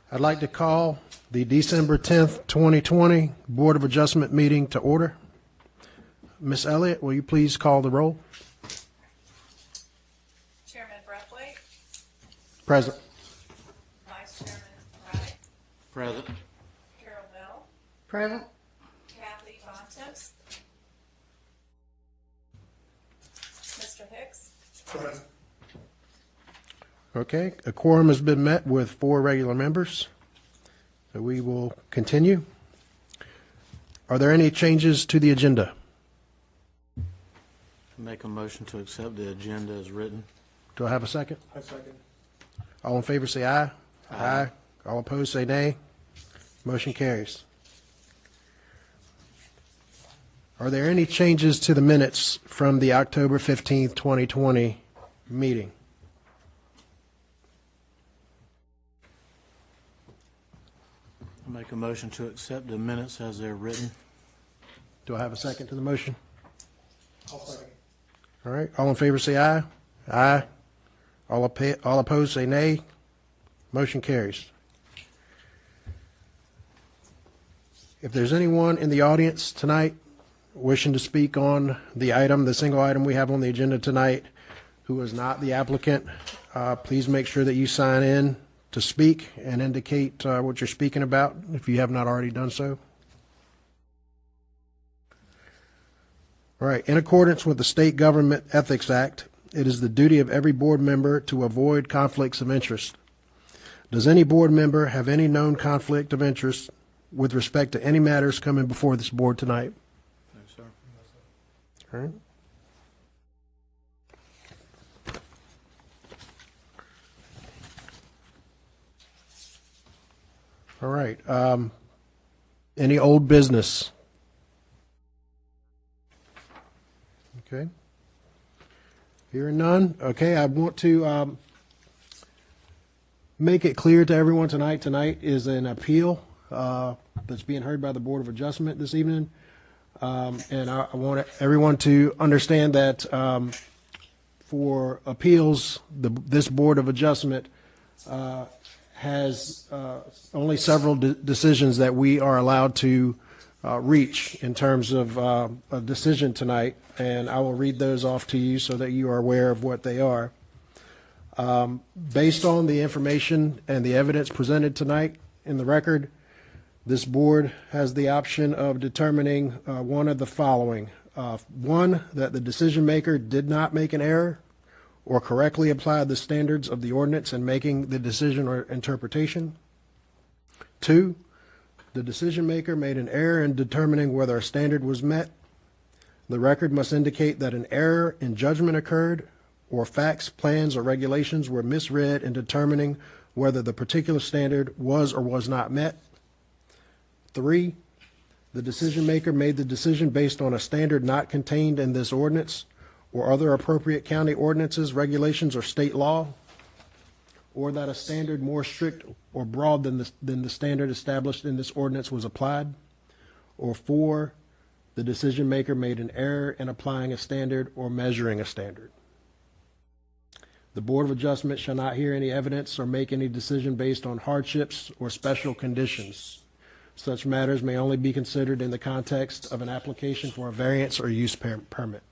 I'd like to call the December 10th, 2020 Board of Adjustment meeting to order. Ms. Elliott, will you please call the roll? Chairman Breathwaite. Present. Vice Chairman Wright. Present. Carol Bell. Present. Kathy Bontemps. Mr. Hicks. Present. Okay, a quorum has been met with 4 regular members, so we will continue. Are there any changes to the agenda? Make a motion to accept the agenda as written. Do I have a second? I second. All in favor say aye. Aye. All opposed say nay. Motion carries. Are there any changes to the minutes from the October 15th, 2020 meeting? Make a motion to accept the minutes as they're written. Do I have a second to the motion? I'll second. All right, all in favor say aye. Aye. All opposed say nay. Motion carries. If there's anyone in the audience tonight wishing to speak on the single item we have on the agenda tonight, who is not the applicant, please make sure that you sign in to speak and indicate what you're speaking about if you have not already done so. All right, in accordance with the State Government Ethics Act, it is the duty of every board member to avoid conflicts of interest. Does any board member have any known conflict of interest with respect to any matters coming before this board tonight? No, sir. All right. All right. Any old business? Okay. Hearing none. Okay, I want to make it clear to everyone tonight. Tonight is an appeal that's being heard by the Board of Adjustment this evening. And I want everyone to understand that for appeals, this Board of Adjustment has only several decisions that we are allowed to reach in terms of a decision tonight, and I will read those off to you so that you are aware of what they are. Based on the information and the evidence presented tonight in the record, this board has the option of determining one of the following. One, that the decision maker did not make an error or correctly applied the standards of the ordinance in making the decision or interpretation. 2, the decision maker made an error in determining whether a standard was met. The record must indicate that an error in judgment occurred, or facts, plans, or regulations were misread in determining whether the particular standard was or was not met. 3, the decision maker made the decision based on a standard not contained in this ordinance or other appropriate county ordinances, regulations, or state law, or that a standard more strict or broad than the standard established in this ordinance was applied. Or 4, the decision maker made an error in applying a standard or measuring a standard. The Board of Adjustment shall not hear any evidence or make any decision based on hardships or special conditions. Such matters may only be considered in the context of an application for a variance or use permit.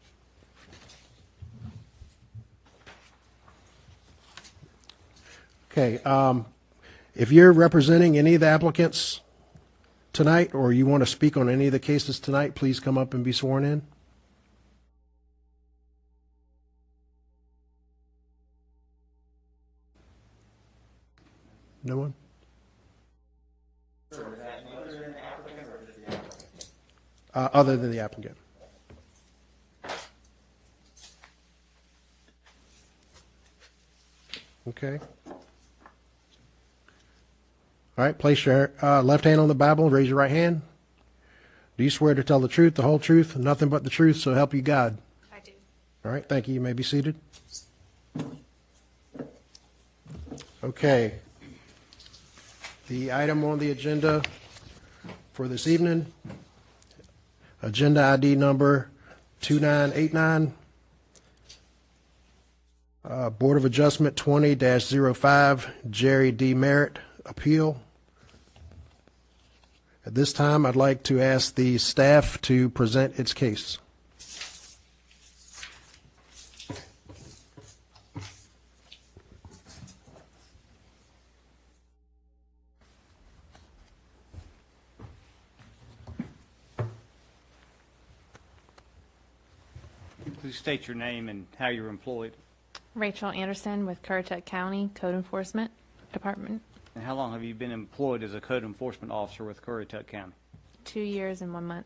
Okay, if you're representing any of the applicants tonight, or you want to speak on any of the cases tonight, please come up and be sworn in. No one? Sir, is that other than the applicant or just the applicant? Other than the applicant. Okay. All right, place your left hand on the Bible, raise your right hand. Do you swear to tell the truth, the whole truth, and nothing but the truth, so help you God? I do. All right, thank you. You may be seated. Okay. The item on the agenda for this evening, agenda ID number 2989, Board of Adjustment 20-05, Jerry D. Merritt, appeal. At this time, I'd like to ask the staff to present its case. Please state your name and how you're employed, Rachel Anderson with Currituck County Code Enforcement Department. and how long have you been employed as a code enforcement officer with Currituck County? 2 years and 1 month.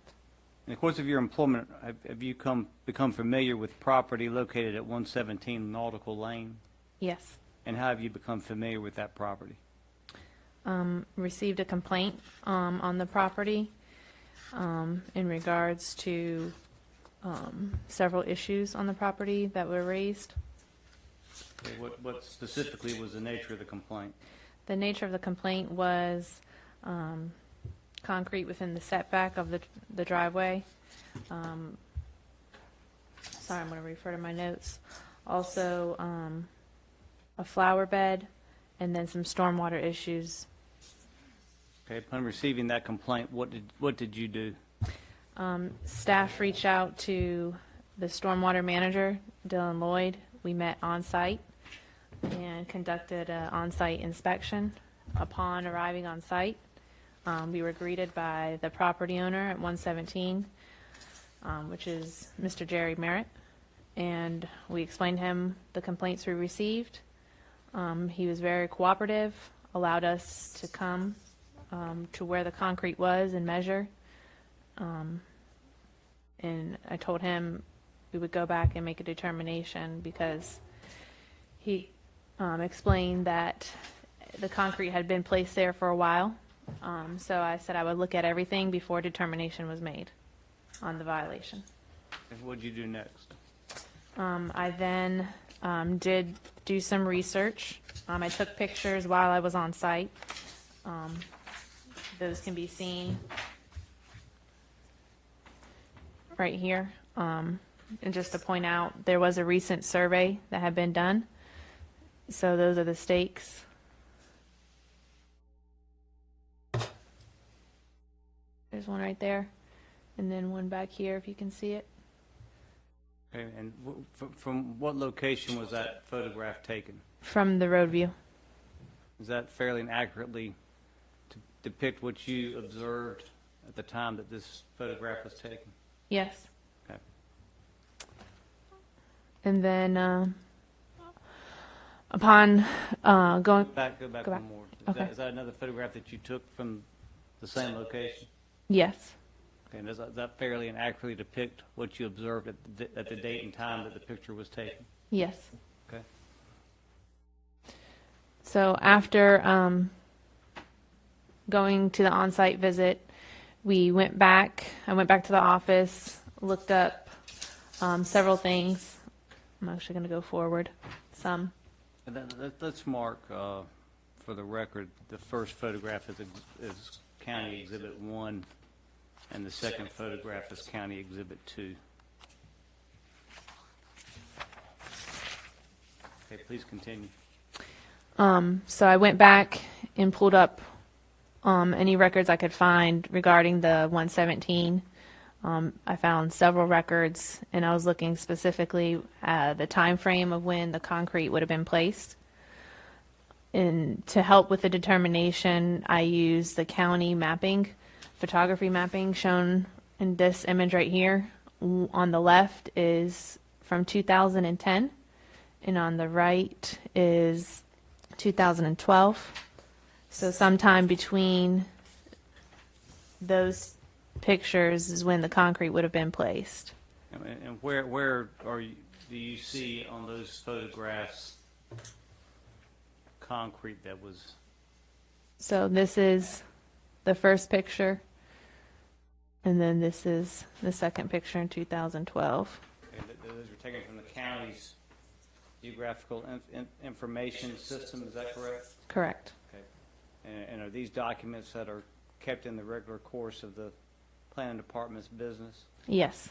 In the course of your employment, have you become familiar with property located at 117 Nautical Lane? Yes. And how have you become familiar with that property? Received a complaint on the property in regards to several issues on the property that were raised. Okay, what specifically was the nature of the complaint? The nature of the complaint was concrete within the setback of the driveway. Sorry, I'm going to refer to my notes. Also, a flower bed, and then some stormwater issues. Okay, upon receiving that complaint, what did you do? Staff reached out to the stormwater manager, Dylan Lloyd. We met on site and conducted an on-site inspection. Upon arriving on site, we were greeted by the property owner at 117, which is Mr. Jerry Merritt, and we explained to him the complaints we received. He was very cooperative, allowed us to come to where the concrete was and measure. And I told him we would go back and make a determination because he explained that the concrete had been placed there for a while. So I said I would look at everything before determination was made on the violation. And what did you do next? I then did do some research. I took pictures while I was on site. Those can be seen right here. And just to point out, there was a recent survey that had been done. So those are the stakes. There's one right there, and then one back here if you can see it. Okay, and from what location was that photograph taken? From the road view. Is that fairly and accurately to depict what you observed at the time that this photograph was taken? Yes. Okay. And then upon going, Go back Go back. one more. Okay. Is that another photograph that you took from the same location? yes, Okay, and does that fairly and accurately depict what you observed at the date and time that the picture was taken? yes. Okay. So after going to the on-site visit, we went back. I went back to the office, looked up several things. I'm actually going to go forward some. And let's mark for the record, the first photograph is County Exhibit 1, and the second photograph is County Exhibit 2. Okay, please continue. So I went back and pulled up any records I could find regarding the 117. I found several records, and I was looking specifically at the time frame of when the concrete would have been placed. And to help with the determination, I used the county mapping, photography mapping shown in this image right here. On the left is from 2010, and on the right is 2012. So sometime between those pictures is when the concrete would have been placed. And where do you see on those photographs concrete that was? So this is the first picture, and then this is the second picture in 2012. Okay, those were taken from the county's geographical information system, is that correct? Correct. Okay. And are these documents that are kept in the regular course of the planning department's business? Yes.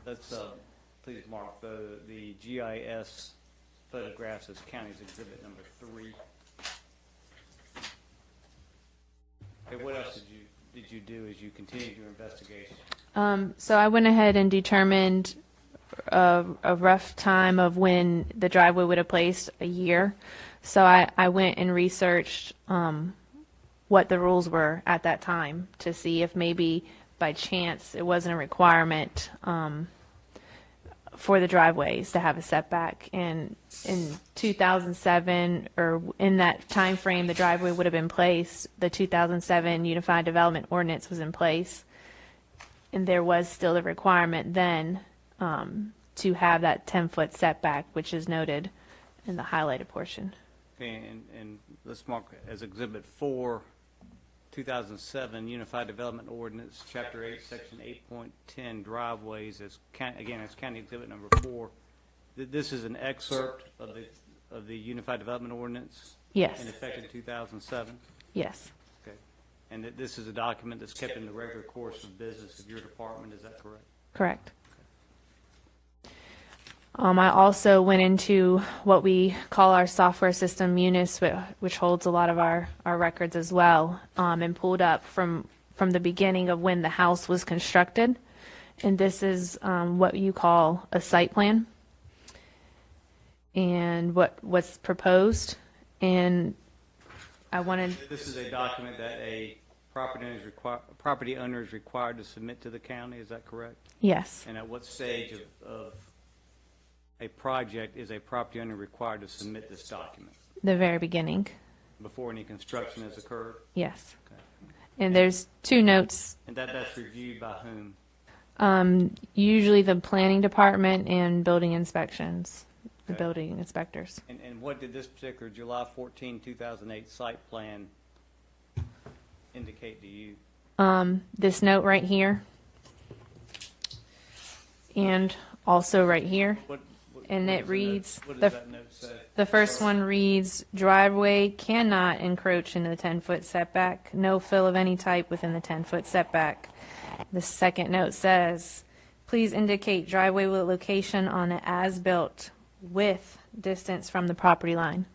Let's please mark the GIS photographs as county's exhibit number 3. Okay, what else did you do as you continued your investigation? So I went ahead and determined a rough time of when the driveway would have placed, a year. So I went and researched what the rules were at that time to see if maybe by chance it wasn't a requirement for the driveways to have a setback. And in 2007, or in that time frame, the driveway would have been placed. The 2007 Unified Development Ordinance was in place, and there was still a requirement then to have that 10-foot setback, which is noted in the highlighted portion. Okay, and let's mark as Exhibit 4, 2007 Unified Development Ordinance, Chapter 8, Section 8.10, driveways, as County Exhibit Number 4. This is an excerpt of the Unified Development Ordinance? Yes. In effect in 2007? Yes. Okay. And this is a document that's kept in the regular course of business of your department, is that correct? Correct. I also went into what we call our software system, Munis, which holds a lot of our records as well, and pulled up from the beginning of when the house was constructed. And this is what you call a site plan and what's proposed. And I wanted... This is a document that a property owner is required to submit to the county, is that correct? Yes. And at what stage of a project is a property owner required to submit this document? The very beginning. Before any construction has occurred? Yes. Okay. And there's two notes. And that's reviewed by whom? Usually the planning department and building inspections, the Okay. building inspectors. And what did this particular July 14, 2008 site plan indicate to you? This note right here, and also right here. And it reads, What does that note say? the first one reads, driveway cannot encroach into the 10-foot setback, no fill of any type within the 10-foot setback. The second note says, please indicate driveway location on an as-built with distance from the property line.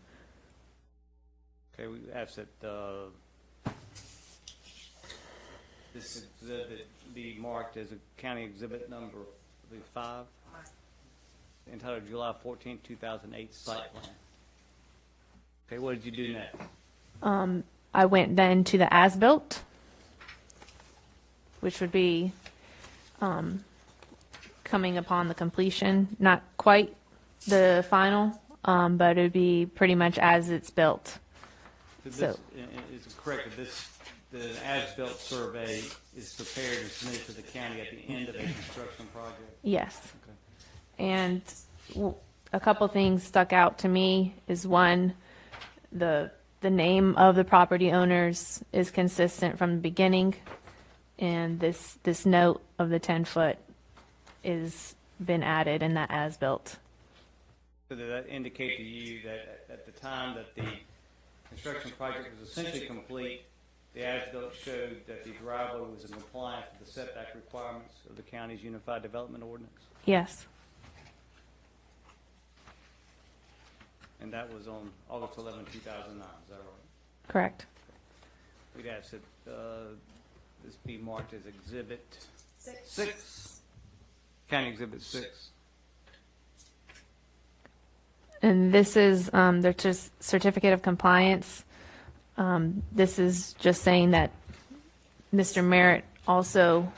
Okay, we asked that this exhibit be marked as a county exhibit number 5, entitled July 14, 2008 site plan. Okay, what did you do next? I went then to the as-built, which would be coming upon the completion, not quite the final, but it would be pretty much as it's built. Is So- it correct that the as-built survey is prepared and submitted to the county at the end of a construction project? Yes. Okay. And a couple things stuck out to me is, one, the name of the property owners is consistent from the beginning, and this note of the 10-foot is been added in that as-built. So did that indicate to you that at the time that the construction project was essentially complete, the as-built showed that the driveway was in compliance with the setback requirements of the county's Unified Development Ordinance? Yes. And that was on August 11, 2009, is that right? Correct. We'd ask that this be marked as Exhibit 6. County Exhibit 6. And this is the certificate of compliance. This is just saying that Mr. Merritt also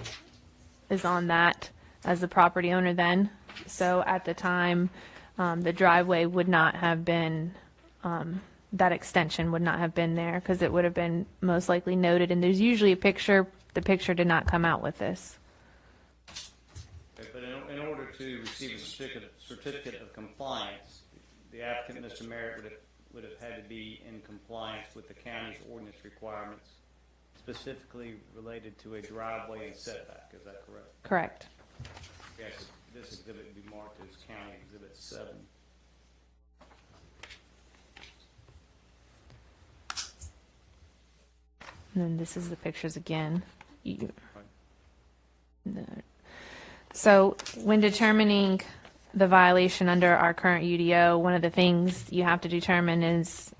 is on that as the property owner then. So at the time, the driveway would not have been, that extension would not have been there because it would have been most likely noted. And there's usually a picture. The picture did not come out with this. Okay, but in order to receive a certificate of compliance, the applicant, Mr. Merritt, would have had to be in compliance with the county's ordinance requirements, specifically related to a driveway and setback. Is that correct? Correct. Yes, this exhibit would be marked as County Exhibit 7. And then this is the pictures again. So when determining the violation under our current UDO, one of the things you have to determine is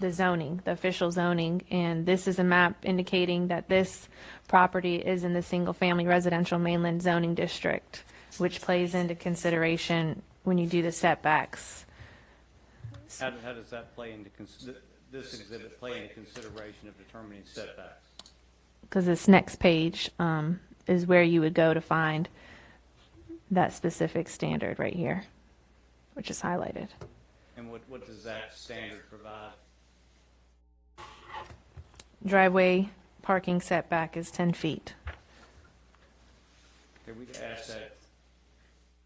the zoning, the official zoning, and this is a map indicating that this property is in the single-family residential mainland zoning district, which plays into consideration when you do the setbacks. How does that play into, this exhibit play into consideration of determining setbacks? Because this next page is where you would go to find that specific standard right here, which is highlighted. And what does that standard provide? Driveway parking setback is 10 feet. Okay, we asked that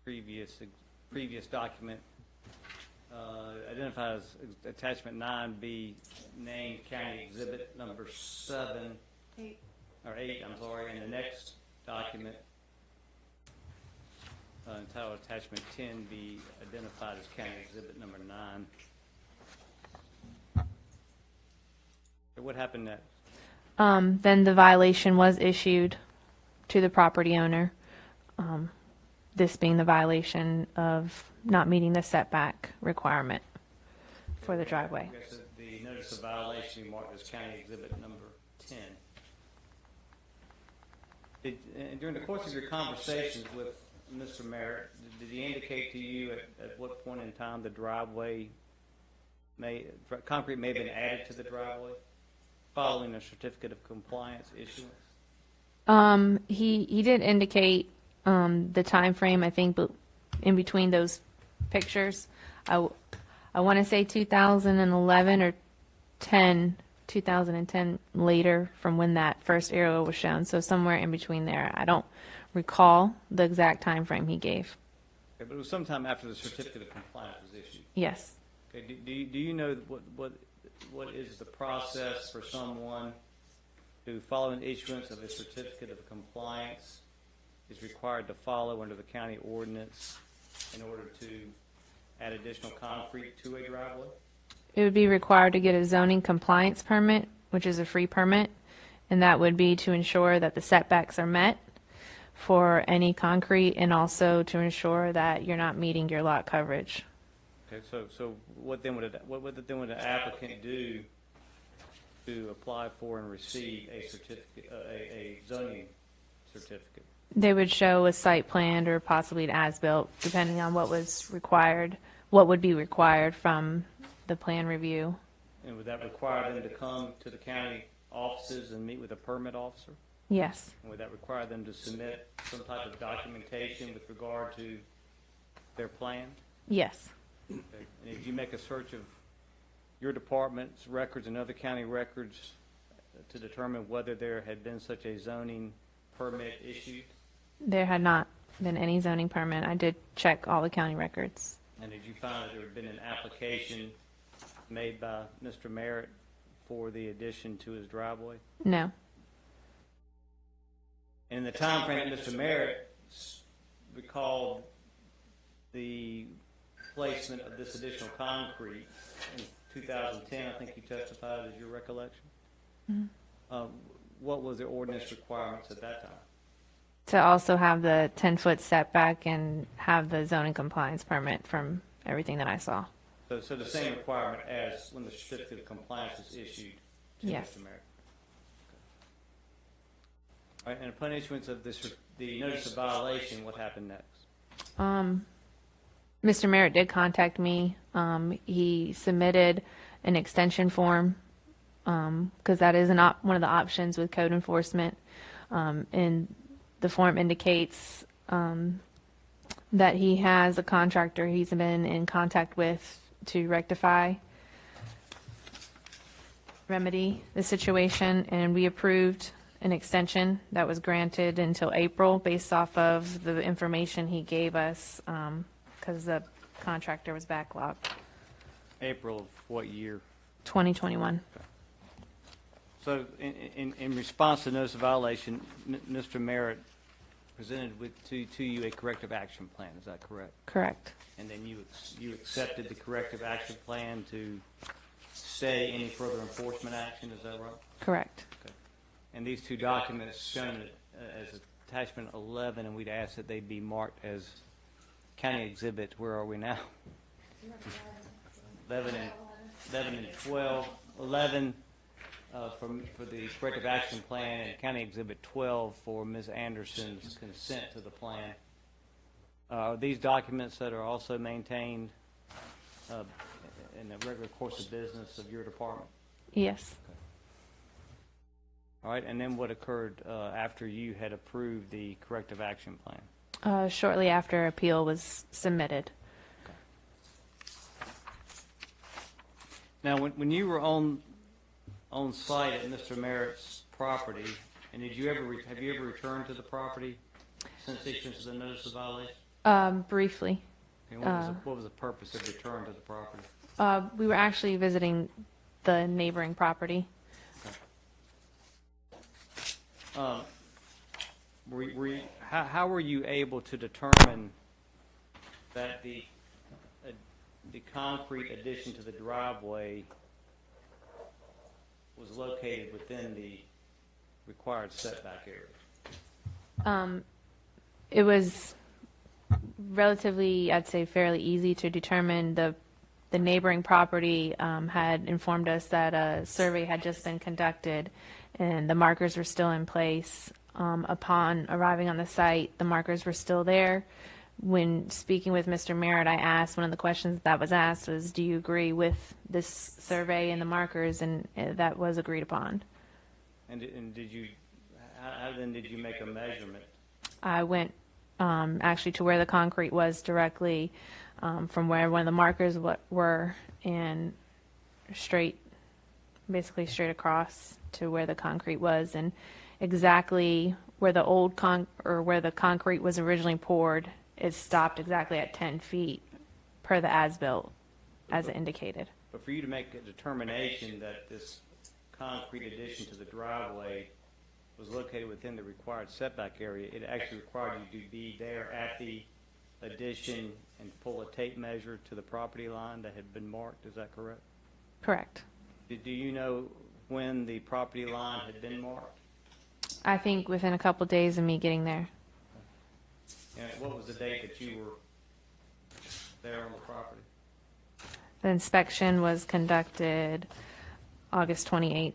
previous document identified as attachment 9B, named county exhibit number 7, or 8, I'm sorry, and the next document entitled attachment 10 be identified as county exhibit number 9. So what happened next? Then the violation was issued to the property owner, this being the violation of not meeting the setback requirement for the driveway. I guess that the notice of violation we marked as county exhibit number 10. And during the course of your conversations with Mr. Merritt, did he indicate to you at what point in time the driveway concrete may have been added to the driveway following a certificate of compliance issuance? He did indicate the time frame, I think, but in between those pictures, I want to say 2011 or 2010 later from when that first arrow was shown. So somewhere in between there. I don't recall the exact time frame he gave. Okay, but it was sometime after the certificate of compliance was issued. Yes. Okay, do you know what is the process for someone who, following issuance of a certificate of compliance, is required to follow under the county ordinance in order to add additional concrete to a driveway? It would be required to get a zoning compliance permit, which is a free permit, and that would be to ensure that the setbacks are met for any concrete and also to ensure that you're not meeting your lot coverage. Okay, so what then would the applicant do to apply for and receive a certificate, a zoning certificate? They would show a site plan or possibly an as-built, depending on what was required, what would be required from the plan review. And would that require them to come to the county offices and meet with a permit officer? Yes. And would that require them to submit some type of documentation with regard to their plan? Yes. Okay. And if you make a search of your department's records and other county records to determine whether there had been such a zoning permit issued? There had not been any zoning permit. I did check all the county records. And did you find that there had been an application made by Mr. Merritt for the addition to his driveway? No. And in the time frame that Mr. Merritt recalled the placement of this additional concrete in 2010, I think you testified as your recollection. Mm-hmm. What was the ordinance requirements at that time? To also have the 10-foot setback and have the zoning compliance permit from everything that I saw. So the same requirement as when the certificate of compliance was issued to Yes. Mr. Merritt. Okay. All right, and upon issuance of the notice of violation, what happened next? Mr. Merritt did contact me. He submitted an extension form because that is one of the options with code enforcement. And the form indicates that he has a contractor he's been in contact with to remedy the situation, and we approved an extension that was granted until April based off of the information he gave us because the contractor was backlogged. April of what year? 2021. So in response to the notice of violation, Mr. Merritt presented to you a corrective action plan, is that correct? Correct. And then you accepted the corrective action plan to stay any further enforcement action, is that right? Correct. Okay. And these two documents shown as attachment 11, and we'd ask that they be marked as county exhibits. Where are we now? 11 and 12. 11 for the corrective action plan, and County Exhibit 12 for Ms. Anderson's consent to the plan. Are these documents that are also maintained in the regular course of business of your department? Yes. All right, and then what occurred after you had approved the corrective action plan? Shortly after appeal was submitted. Now, when you were on site at Mr. Merritt's property, and have you ever returned to the property since issuance of the notice of violation? Briefly. And what was the purpose of return to the property? We were actually visiting the neighboring property. How were you able to determine that the concrete addition to the driveway was located within the required setback area? It was relatively, I'd say, fairly easy to determine. The neighboring property had informed us that a survey had just been conducted, and the markers were still in place. Upon arriving on the site, the markers were still there. When speaking with Mr. Merritt, I asked, one of the questions that was asked was, do you agree with this survey and the markers? And that was agreed upon. And did you, how then did you make a measurement? I went actually to where the concrete was directly from where one of the markers were, and basically straight across to where the concrete was, and exactly where the where the concrete was originally poured. It stopped exactly at 10 feet per the as-built, as it indicated. But for you to make a determination that this concrete addition to the driveway was located within the required setback area, it actually required you to be there at the addition and pull a tape measure to the property line that had been marked. Is that correct? Correct. Do you know when the property line had been marked? I think within a couple days of me getting there. And what was the date that you were there on the property? The inspection was conducted August 28th.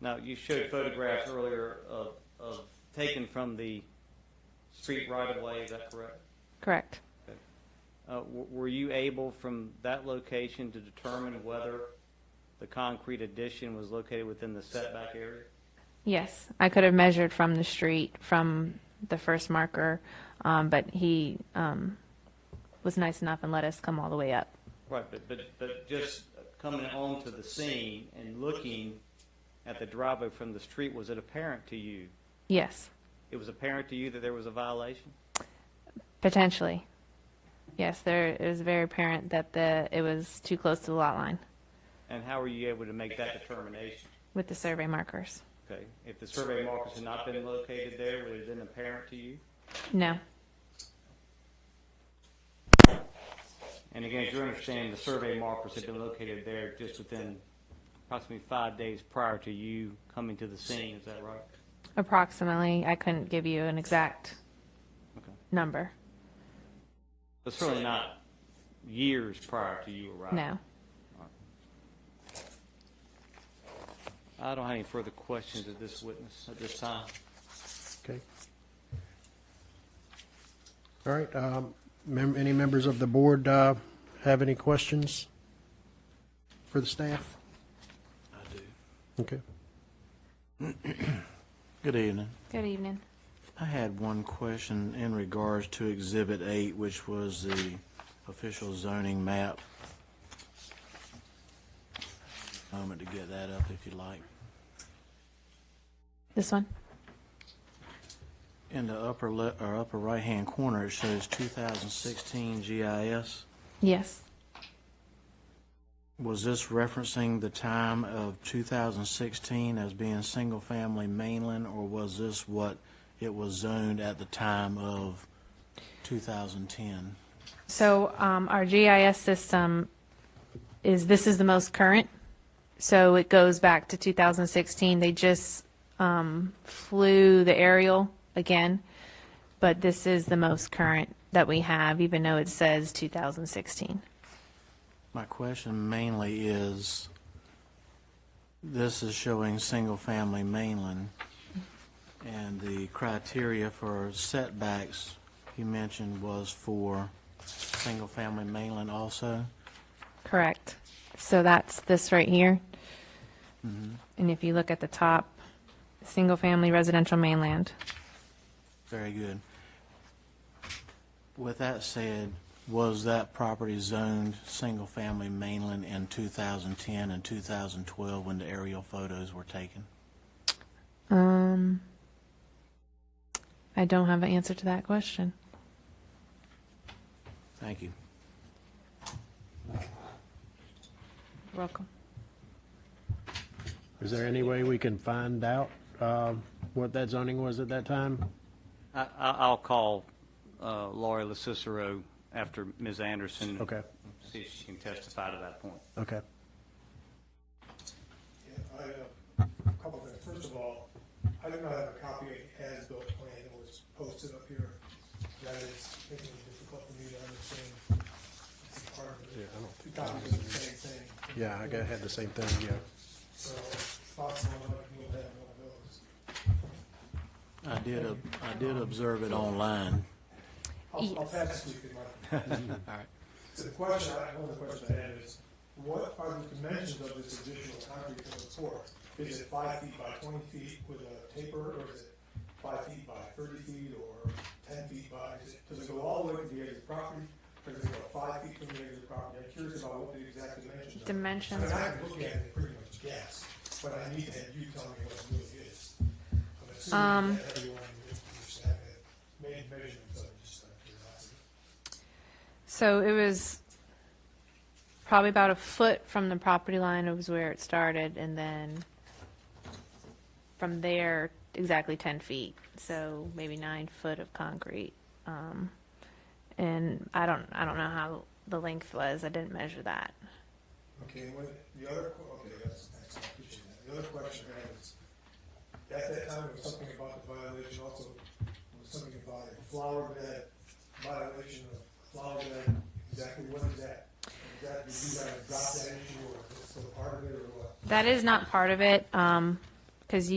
Now, you showed photographs earlier of taken from the street right-of-way. Is that correct? Correct. Were you able from that location to determine whether the concrete addition was located within the setback area? Yes, I could have measured from the street, from the first marker, but he was nice enough and let us come all the way up. Right, but just coming onto the scene and looking at the driveway from the street, was it apparent to you? Yes, It was apparent to you that there was a violation? potentially. Yes, it was very apparent that it was too close to the lot line And how were you able to make that determination? with the survey markers. Okay, if the survey markers had not been located there, would it have been apparent to you? No, And again, as you're understanding, the survey markers had been located there just within approximately 5 days prior to you coming to the scene, is that right? approximately. I couldn't give you an exact Okay. number. But certainly not years prior to you arriving? No. I don't have any further questions of this witness at this time. Okay. All right. Any members of the board have any questions for the staff? I do. Okay. Good evening. Good evening. I had one question in regards to Exhibit 8, which was the official zoning map. Moment to get that up if you like. This one? In the upper right-hand corner, it shows 2016 GIS. Yes. Was this referencing the time of 2016 as being single-family mainland, or was this what it was zoned at the time of 2010? So our GIS system this is the most current. So it goes back to 2016. They just flew the aerial again, but this is the most current that we have, even though it says 2016. My question mainly is, This is showing single-family mainland, and the criteria for setbacks you mentioned was for single-family mainland also? Correct. So that's this right here. And if you look at the top, single-family residential mainland. Very good. With that said, was that property zoned single-family mainland in 2010 and 2012 when the aerial photos were taken? I don't have an answer to that question. Thank you. You're welcome. Is there any way we can find out what that zoning was at that time? I'll call Laurie LaCicero after Ms. Anderson. Okay. See if she can testify to that point. Okay. Yeah, a couple of things. First of all, I do not have a copy of the as-built plan that was posted up here. That is making it difficult for me to understand. It's part of it. Yeah, I don't Two copies of the same thing. Yeah, I had the same thing, yeah. So it's possible that you'll have one of those. I did observe it online. I'll pass it to you if you'd like. All right. So one of the questions I have is, what are the dimensions of this additional concrete for the floor? Is it 5 feet by 20 feet with a taper, or is it 5 feet by 30 feet, or 10 feet by, does it go all the way to the edge of the property, or does it go 5 feet from the edge of the property? I'm curious about what the exact dimensions are. Dimensions. I mean, I can look at it and pretty much guess, but I need to have you tell me what it really is. I'm assuming that everyone just have made measurements of it, just out of curiosity. So it was probably about a foot from the property line was where it started, and then from there, exactly 10 feet. So maybe 9 foot of concrete. And I don't know how the length was. I didn't measure that. Okay, that's I appreciate that. The other question I have is, at that time, there was something about the violation also, was something about a flower bed, violation of flower bed, exactly what is that? Is that, did you guys drop that issue, or is it still part of it, or what? That is not part of it, because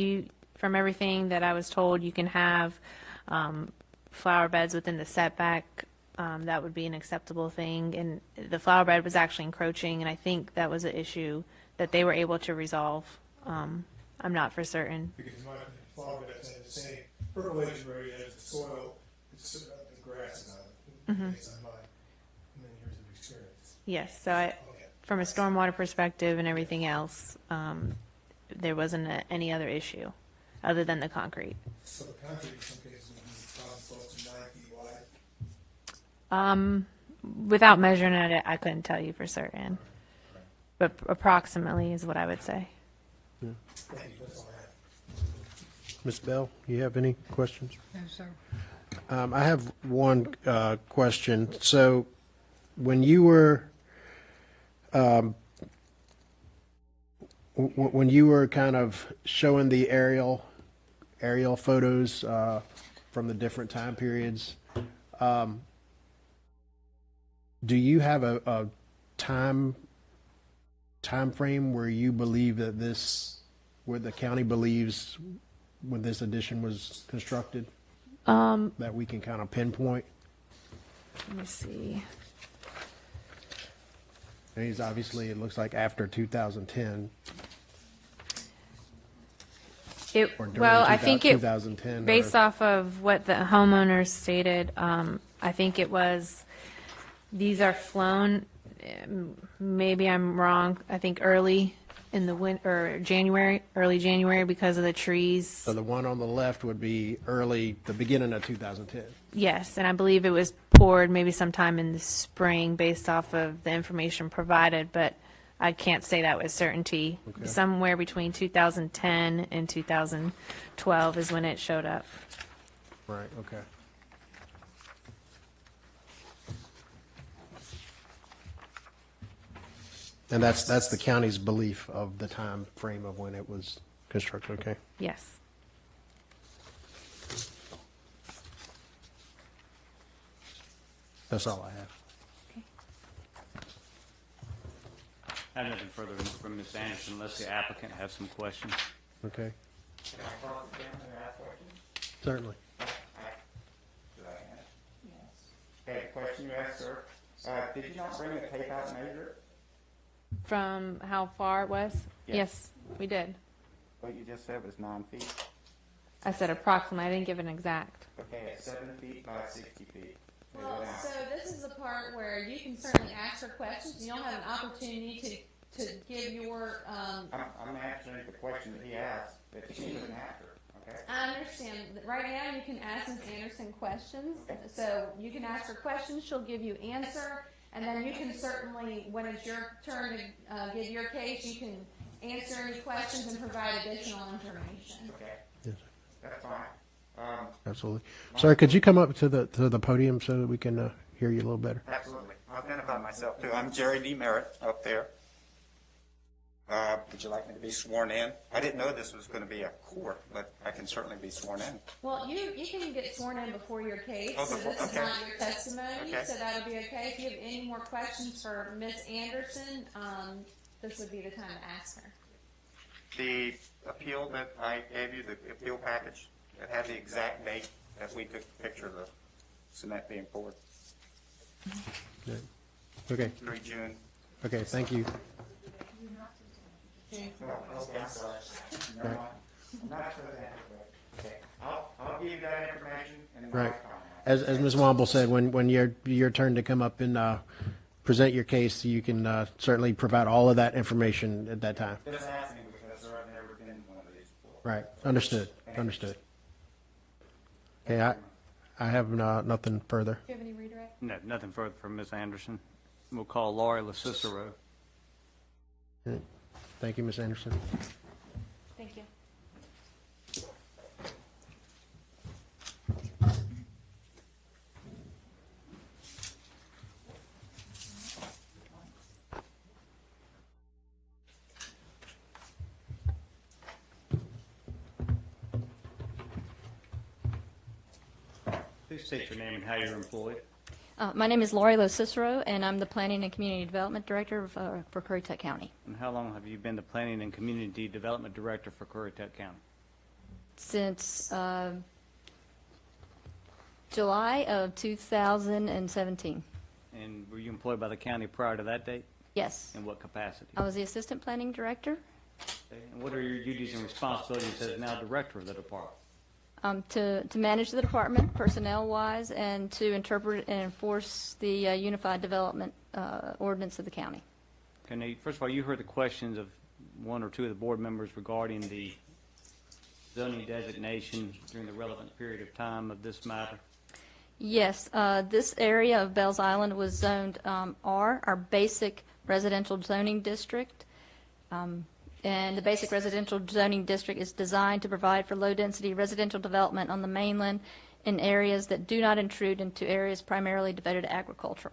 from everything that I was told, you can have flower beds within the setback. That would be an acceptable thing. And the flower bed was actually encroaching, and I think that was an issue that they were able to resolve. I'm not for certain. Because in my opinion, flower beds have the same percolation rate as the soil, it's the grass and all, based on my many years of experience. Yes, so Okay. from a stormwater perspective and everything else, there wasn't any other issue other than the concrete. So the concrete in some cases would be probably close to 9 feet wide. Without measuring it, I couldn't tell you for certain, but approximately is what I would say. Thank you, that's all I have. Ms. Bell, you have any questions? No, sir. I have one question. So when you were when you were kind of showing the aerial photos from the different time periods, do you have a time frame where you believe that where the county believes when this addition was constructed, that we can kind of pinpoint? Let me see. And he's obviously, it looks like after 2010. Or during I think 2010. based off of what the homeowners stated, I think it was, these are flown, maybe I'm wrong, I think early in the winter, or early January because of the trees. So the one on the left would be the beginning of 2010. Yes, and I believe it was poured maybe sometime in the spring based off of the information provided, but I can't say that with certainty. Okay. Somewhere between 2010 and 2012 is when it showed up. Right, okay. And that's the county's belief of the time frame of when it was constructed, okay? Yes. That's all I have. I have nothing further from Ms. Anderson unless the applicant has some questions. Okay, Can I talk to them and ask questions? certainly. Do I have? Yes. Okay, the question you asked, sir, did you not bring a tape out and measure it? From how far it was? Yes. Yes, we did. What you just said was 9 feet. I said approximately. I didn't give an exact. Okay, it's 7 feet by 60 feet. Well, so this is the part where you can certainly ask her questions. You'll have an opportunity to give your. I'm answering the question that he asked, that she doesn't answer, okay? I understand. Right now, you can ask Ms. Anderson questions. So you can ask her questions. She'll give you answer, and then you can certainly, when it's your turn to give your case, you can answer any questions and provide additional information. Okay, Yes, that's fine. absolutely. Sir, could you come up to the podium so that we can hear you a little better? Absolutely. I'll identify myself too. I'm Jerry D. Merritt up there. Would you like me to be sworn in? I didn't know this was going to be a court, but I can certainly be sworn in. Well, you can get sworn in before your case, Oh, so before- this is okay. not your testimony, Okay. so that'll be okay. If you have any more questions for Ms. Anderson, this would be the time to ask her. The appeal that I gave you, the appeal package, it had the exact date that we took the picture of the cement being poured, Okay, 3 June. okay, thank you. Okay, I'm sorry. Right. I'm not sure that, okay. I'll give you that information and Right. I'll comment. As Ms. Womble said, when your turn to come up and present your case, you can certainly provide all of that information at that time. Just ask me because I've never been in one of these before. Right, understood, understood. Okay, I have nothing further. Do you have any redirect? No, nothing further from Ms. Anderson. We'll call Laurie LaCicero. Thank you, Ms. Anderson. Thank you. Please state your name and how you're employed. My name is Laurie LoCicero, and I'm the Planning and Community Development Director for Currituck County. And how long have you been the Planning and Community Development Director for Currituck County? Since July of 2017. And were you employed by the county prior to that date? Yes. In what capacity? I was the Assistant Planning Director Okay. And what are your duties and responsibilities as now Director of the department? to manage the department personnel-wise and to interpret and enforce the Unified Development Ordinance of the county. Okay, now, first of all, you heard the questions of one or two of the board members regarding the zoning designation during the relevant period of time of this matter. Yes, this area of Bells Island was zoned R, our basic residential zoning district. And the basic residential zoning district is designed to provide for low-density residential development on the mainland in areas that do not intrude into areas primarily devoted to agriculture.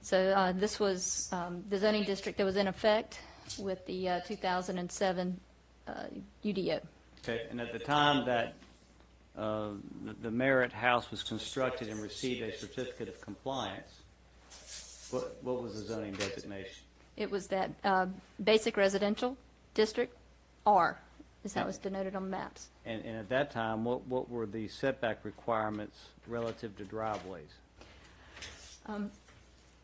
So this was the zoning district that was in effect with the 2007 UDO. Okay, and at the time that the Merritt House was constructed and received a certificate of compliance, what was the zoning designation? It was that basic residential district, R, is how it's denoted on maps. And at that time, what were the setback requirements relative to driveways?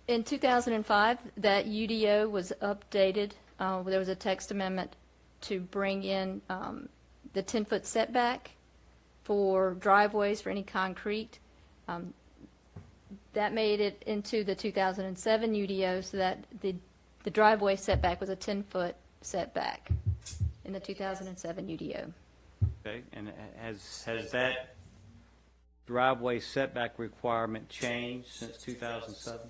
In 2005, that UDO was updated. There was a text amendment to bring in the 10-foot setback for driveways for any concrete. That made it into the 2007 UDO so that the driveway setback was a 10-foot setback in the 2007 UDO. Okay, and has that driveway setback requirement changed since 2007?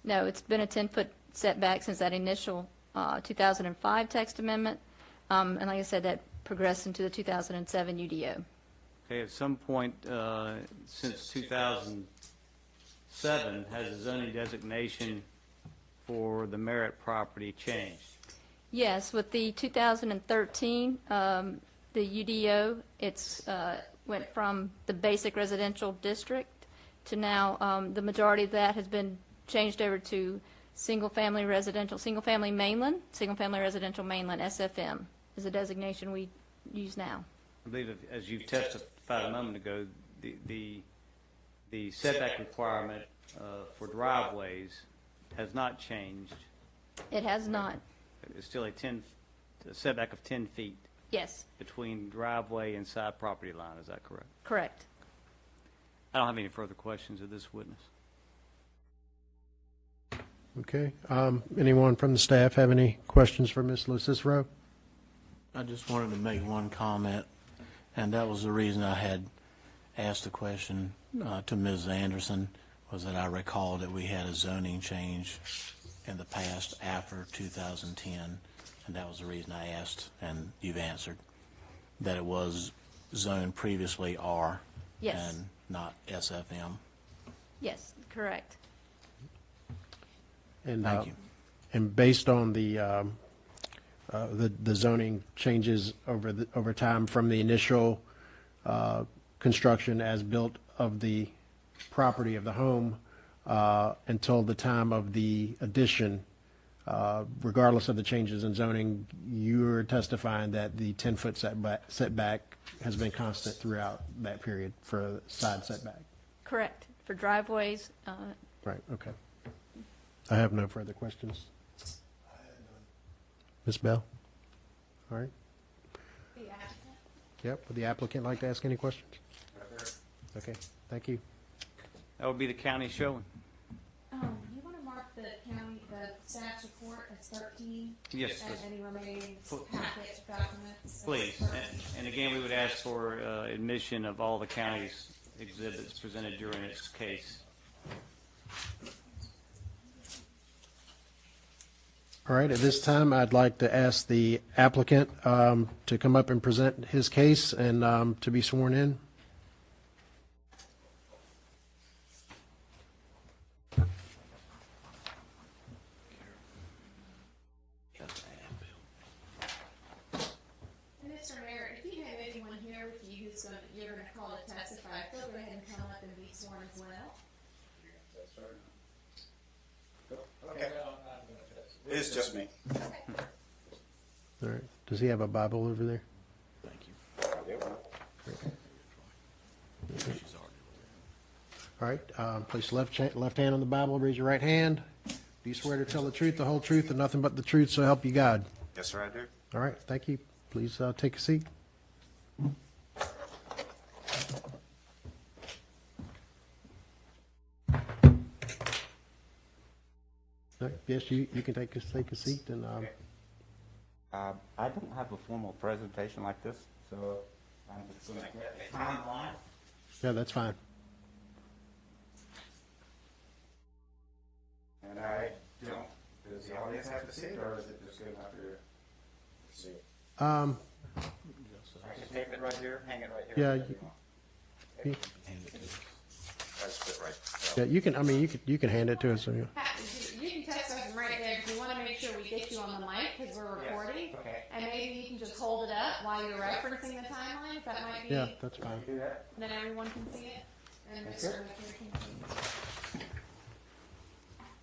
No, it's been a 10-foot setback since that initial 2005 text amendment. And like I said, that progressed into the 2007 UDO. Okay, at some point since 2007, has the zoning designation for the Merritt property changed? Yes, with the 2013, the UDO, it's went from the basic residential district to now the majority of that has been changed over to single-family residential, single-family mainland, single-family residential mainland, SFM, is a designation we use now. I believe, as you testified a moment ago, the setback requirement for driveways has not changed. It has not, It's still a setback of 10 feet yes, between driveway and side property line. Is that correct? correct. I don't have any further questions of this witness. Okay. Anyone from the staff have any questions for Ms. Lucicero? I just wanted to make one comment, and that was the reason I had asked the question to Ms. Anderson, was that I recall that we had a zoning change in the past after 2010, and that was the reason I asked, and you've answered, that it was zoned previously R Yes. and not SFM. Yes, correct. And, Thank you. And based on the zoning changes over time from the initial construction as built of the property of the home until the time of the addition, regardless of the changes in zoning, you're testifying that the 10-foot setback has been constant throughout that period for side setback? Correct. For driveways, Right, okay. I have no further questions. Ms. Bell? All right. Yep, would the applicant like to ask any questions? Okay, thank you. That would be the county showing. You want to mark the county, the staff's report as 13? Yes, And that's- any remaining packet documents? Please. And again, we would ask for admission of all the county's exhibits presented during its case. All right, at this time, I'd like to ask the applicant to come up and present his case and to be sworn in. Mr. Mayor, if you have anyone here with you you're going to call to testify, they'll go ahead and come up and be sworn as well. Okay. It's just me. All right, does he have a Bible over there? Thank you. All right, place your left hand on the Bible, raise your right hand. Do you swear to tell the truth, the whole truth, and nothing but the truth, so help you God? Yes, sir, I do. All right, thank you. Please take a seat. All right, yes, you can take a seat, and I don't have a formal presentation like this, so I'm just going to get the timeline. yeah, that's fine. And I don't, does the audience have to see it, or is it just good enough to see it? I can tape it right here, hang it right here. Yeah, whatever you- want. That's good, right? Yeah, you can. I mean, you can hand it to us. So, yeah. You can text us right there because we want to make sure we get you on the mic because we're recording. Okay. And maybe you can just hold it up while you're referencing the timeline, if that might be, Yeah, that's fine. Do that? then everyone can see it. And That's Mr. it. McCure can see it.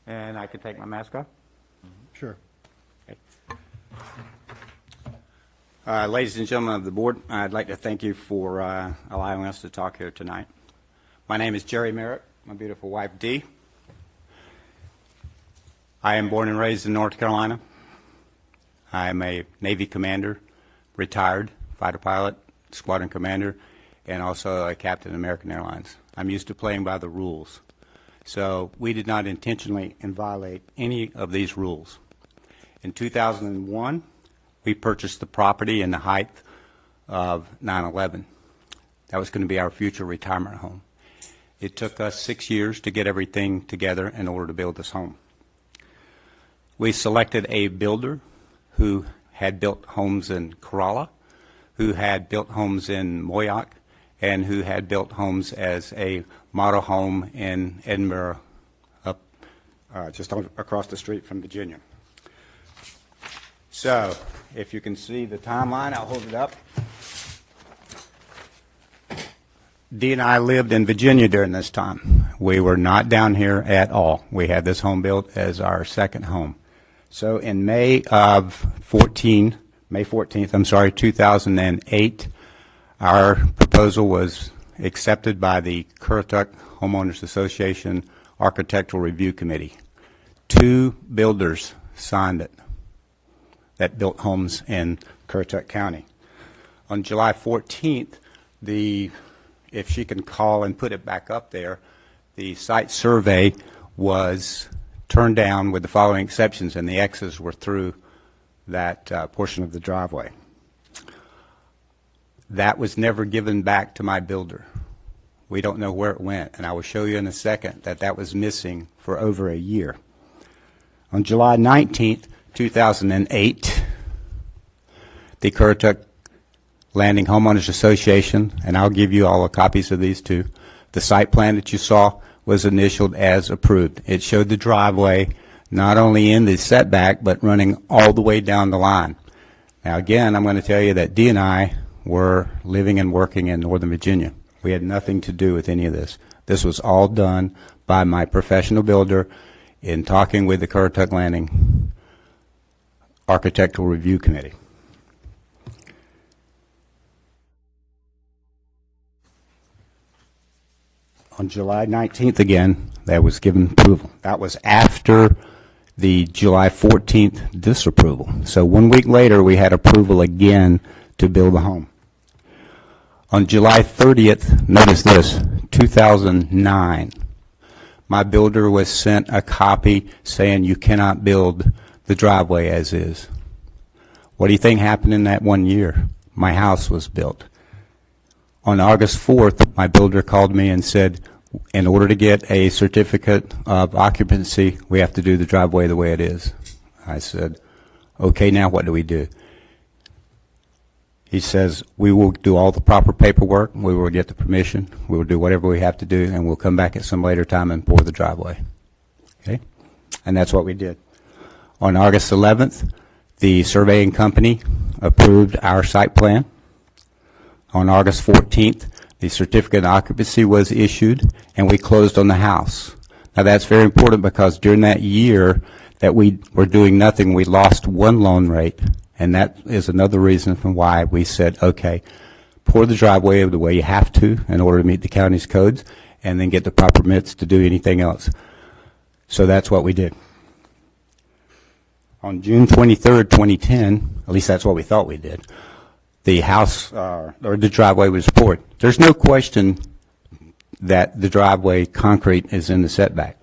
And I can take my mask off? Sure. Ladies and gentlemen of the board, I'd like to thank you for allowing us to talk here tonight. My name is Jerry Merritt, my beautiful wife Dee. I am born and raised in North Carolina. I am a Navy commander, retired fighter pilot, squadron commander, and also a captain of American Airlines. I'm used to playing by the rules. So we did not intentionally violate any of these rules. In 2001, we purchased the property in the height of 9/11. That was going to be our future retirement home. It took us 6 years to get everything together in order to build this home. We selected a builder who had built homes in Kerala, who had built homes in Moyock, and who had built homes as a model home in Edinburgh, up just across the street from Virginia. So, if you can see the timeline, I'll hold it up. Dee and I lived in Virginia during this time. we were not down here at all. We had this home built as our second home. So in May 14th, 2008, our proposal was accepted by the Currituck Homeowners Association Architectural Review Committee. 2 builders signed it that built homes in Currituck County. On July 14th, if she can call and put it back up there, the site survey was turned down with the following exceptions, and the X's were through that portion of the driveway. That was never given back to my builder. We don't know where it went, and I will show you in a second that that was missing for over a year. On July 19th, 2008, the Currituck Landing Homeowners Association, and I'll give you all the copies of these too, the site plan that you saw was initialed as approved. It showed the driveway not only in the setback, but running all the way down the line. Now again, I'm going to tell you that Dee and I were living and working in Northern Virginia. We had nothing to do with any of this. This was all done by my professional builder in talking with the Currituck Landing Architectural Review Committee. On July 19th again, that was given approval. That was after the July 14th disapproval. So 1 week later, we had approval again to build the home. On July 30th, notice this, 2009, my builder was sent a copy saying you cannot build the driveway as is. What do you think happened in that 1 year? My house was built. On August 4th, my builder called me and said, in order to get a certificate of occupancy, we have to do the driveway the way it is. I said, okay, now what do we do? He says, we will do all the proper paperwork, we will get the permission, we will do whatever we have to do, and we'll come back at some later time and pour the driveway. Okay? And that's what we did. On August 11th, the surveying company approved our site plan. On August 14th, the certificate of occupancy was issued, and we closed on the house. Now that's very important because during that year that we were doing nothing, we lost 1 loan rate. And that is another reason for why we said, okay, pour the driveway the way you have to in order to meet the county's codes, and then get the proper permits to do anything else. So that's what we did. On June 23rd, 2010, at least that's what we thought we did, the house, or the driveway was poured. There's no question that the driveway concrete is in the setback.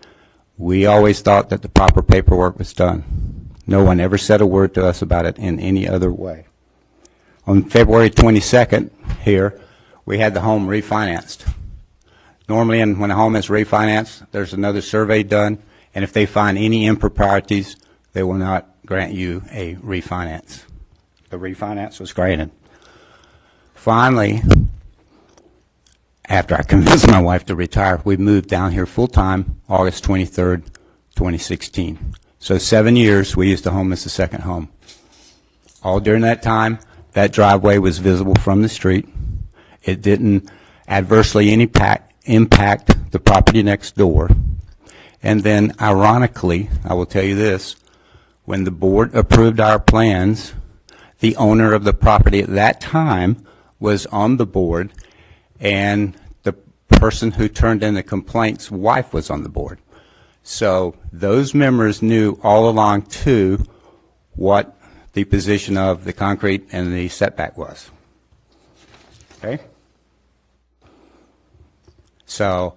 We always thought that the proper paperwork was done. No one ever said a word to us about it in any other way. On February 22nd here, we had the home refinanced. Normally, when a home is refinanced, there's another survey done, and if they find any improprieties, they will not grant you a refinance. The refinance was granted. Finally, after I convinced my wife to retire, we moved down here full-time August 23rd, 2016. So 7 years, we used the home as the second home. All during that time, that driveway was visible from the street. It didn't adversely impact the property next door. And then, ironically, I will tell you this, when the board approved our plans, the owner of the property at that time was on the board, and the person who turned in the complaint's wife was on the board. So those members knew all along, too, what the position of the concrete and the setback was. Okay? So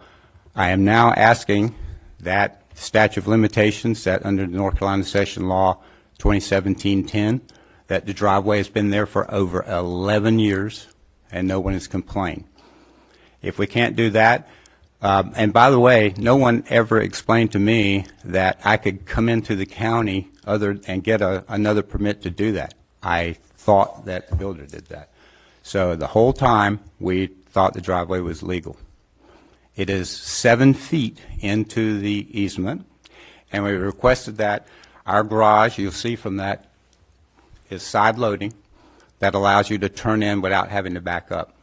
I am now asking that statute of limitations set under the North Carolina Session Law 2017-10, that the driveway has been there for over 11 years and no one has complained. If we can't do that, and by the way, no one ever explained to me that I could come into the county and get another permit to do that. I thought that the builder did that. So the whole time, we thought the driveway was legal. It is 7 feet into the easement, and we requested that our garage, you'll see from that, is side loading. That allows you to turn in without having to back up.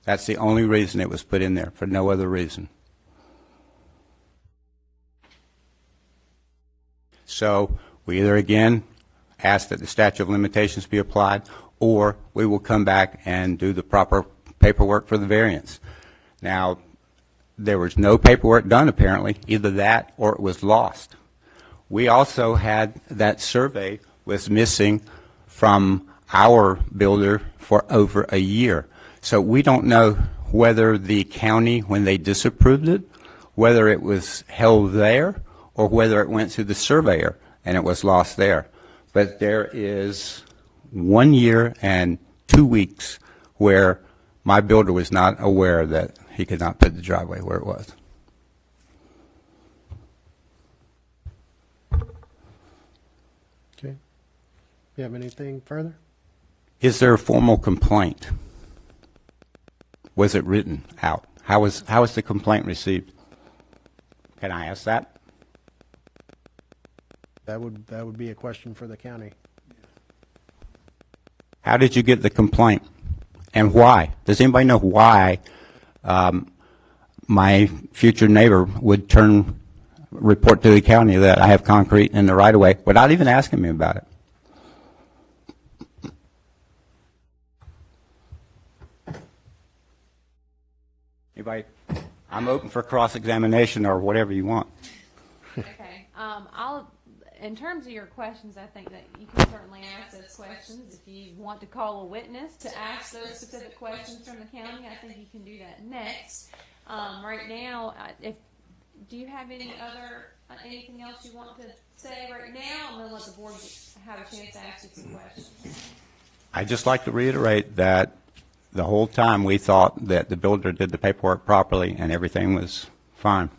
That's the only reason it was put in there, for no other reason. So we either again ask that the statute of limitations be applied, or we will come back and do the proper paperwork for the variance. Now, there was no paperwork done apparently, either that or it was lost. We also had that survey was missing from our builder for over a year. So we don't know whether the county, when they disapproved it, whether it was held there or whether it went to the surveyor and it was lost there. But there is 1 year and 2 weeks where my builder was not aware that he could not put the driveway where it was. Okay. You have anything further? Is there a formal complaint? Was it written out? How was the complaint received? Can I ask that? That would be a question for the county. How did you get the complaint? And why? Does anybody know why my future neighbor would report to the county that I have concrete in the right-of-way without even asking me about it? Anybody? I'm open for cross-examination or whatever you want. Okay, in terms of your questions, I think that you can certainly ask those questions. If you want to call a witness to ask those specific questions from the county, I think you can do that next. Right now, do you have anything else you want to say right now? And then let the board have a chance to ask you some questions. I'd just like to reiterate that the whole time we thought that the builder did the paperwork properly and everything was fine.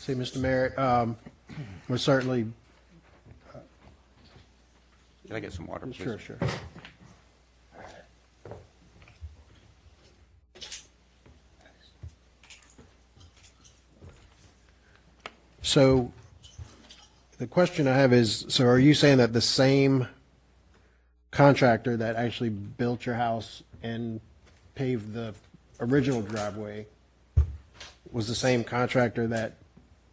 See, Mr. Merritt, we're certainly, Can I get some water, please? sure. So the question I have is, so are you saying that the same contractor that actually built your house and paved the original driveway was the same contractor that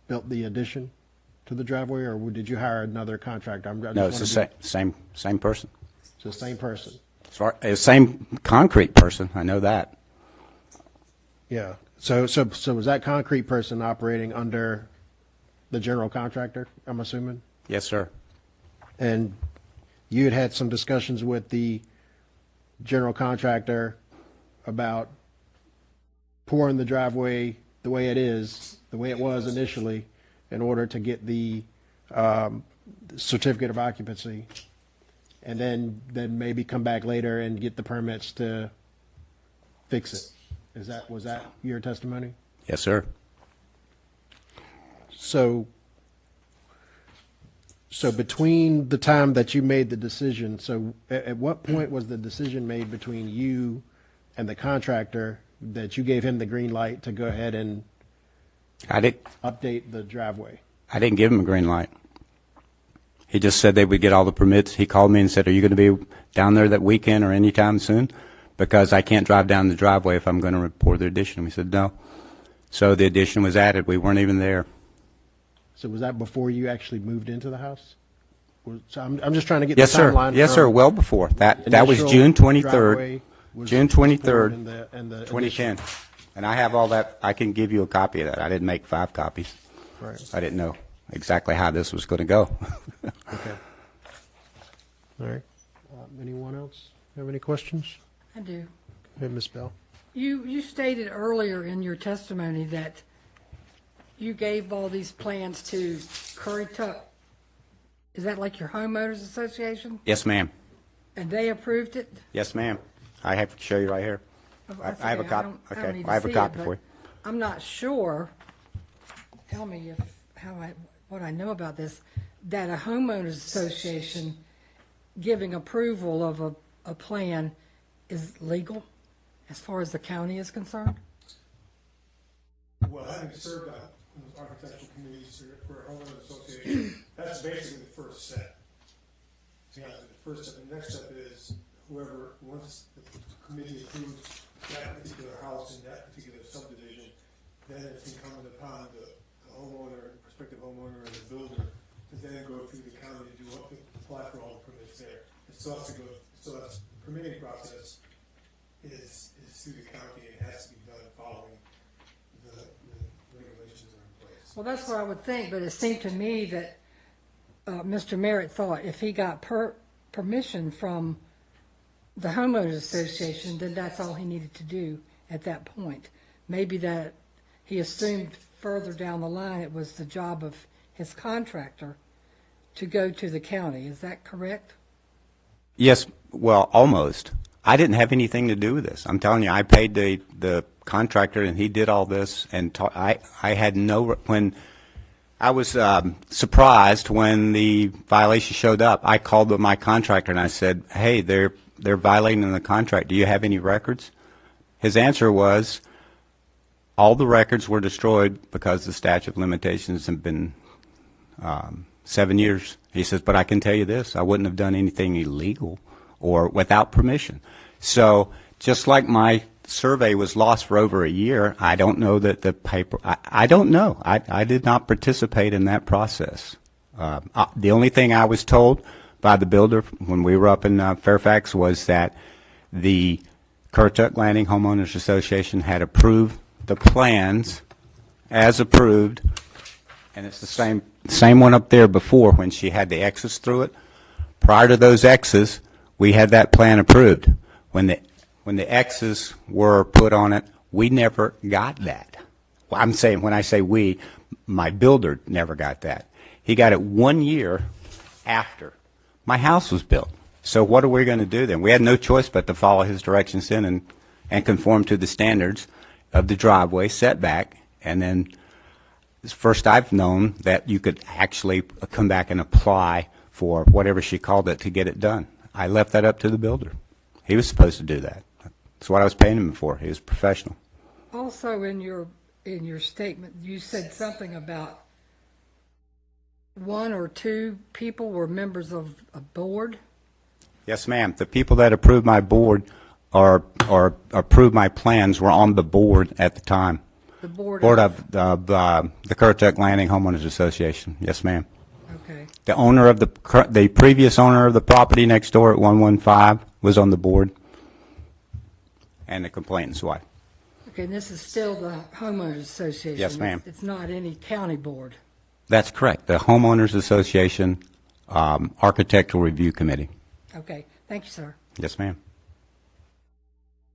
built the addition to the driveway, or did you hire another contractor? No, it's the same person. It's the same person. Same concrete person, I know that. Yeah. So was that concrete person operating under the general contractor, I'm assuming? Yes, sir. And you had some discussions with the general contractor about pouring the driveway the way it is, the way it was initially, in order to get the certificate of occupancy, and then maybe come back later and get the permits to fix it. Was that your testimony? Yes, sir. So between the time that you made the decision, so at what point was the decision made between you and the contractor that you gave him the green light to go ahead and update the driveway? I didn't give him a green light. He just said they would get all the permits. He called me and said, are you going to be down there that weekend or anytime soon? Because I can't drive down the driveway if I'm going to report the addition. We said, no. So the addition was added. We weren't even there. So was that before you actually moved into the house? So I'm just trying to get Yes, the sir. timeline. Yes, sir. Well before. That was Initial June 23rd. driveway was June poured 23rd, and the 2010. And I have all that. I can give you a copy of that. I didn't make 5 copies. Right. I didn't know exactly how this was going to go. Okay. All right. Anyone else have any questions? I do. Hey, Ms. Bell. You stated earlier in your testimony that you gave all these plans to Currituck. Is that like your homeowners association? Yes, ma'am. And they approved it? Yes, ma'am. I have to show you right here. That's I have a okay. copy. I don't Okay, need to I have a see it, copy but for you. I'm not sure, tell me what I know about this, that a homeowners association giving approval of a plan is legal as far as the county is concerned? Well, having served on those architectural committees for a homeowners association, that's basically the first step. So, yeah, the first step, the next step is whoever, once the committee approves that particular house in that particular subdivision, then it's incumbent upon the homeowner, prospective homeowner, and the builder to then go through the county to apply for all the permits there. It still has to go, so that's permitting process is through the county and has to be done following the regulations that are in place. Well, that's what I would think, but it seemed to me that Mr. Merritt thought if he got permission from the homeowners association, then that's all he needed to do at that point. Maybe that he assumed further down the line it was the job of his contractor to go to the county. Is that correct? Yes, well, almost. I didn't have anything to do with this. I'm telling you, I paid the contractor, and he did all this. And I had no, when I was surprised when the violation showed up, I called my contractor and I said, hey, they're violating the contract. Do you have any records? His answer was, all the records were destroyed because the statute of limitations have been 7 years. He says, but I can tell you this, I wouldn't have done anything illegal or without permission. So just like my survey was lost for over a year, I don't know that the paper, I don't know. I did not participate in that process. The only thing I was told by the builder when we were up in Fairfax was that the Currituck Landing Homeowners Association had approved the plans as approved, and it's the same one up there before when she had the X's through it. Prior to those X's, we had that plan approved. When the X's were put on it, we never got that. Well, I'm saying, when I say we, my builder never got that. He got it 1 year after my house was built. So what are we going to do then? We had no choice but to follow his directions in and conform to the standards of the driveway setback. And then first I've known that you could actually come back and apply for whatever she called it to get it done. I left that up to the builder. He was supposed to do that. That's what I was paying him for. He was professional. Also, in your statement, you said something about one or two people were members of a board. Yes, ma'am. The people that approved my board or approved my plans were on the board at the time. The board of the Currituck Landing Homeowners Association. Yes, ma'am. Okay. The owner of the previous owner of the property next door at 115 was on the board, and the complainant's wife. Okay, and this is still the homeowners association. Yes, ma'am. It's not any county board. That's correct. The Homeowners Association Architectural Review Committee. Okay, thank you, sir. Yes, ma'am.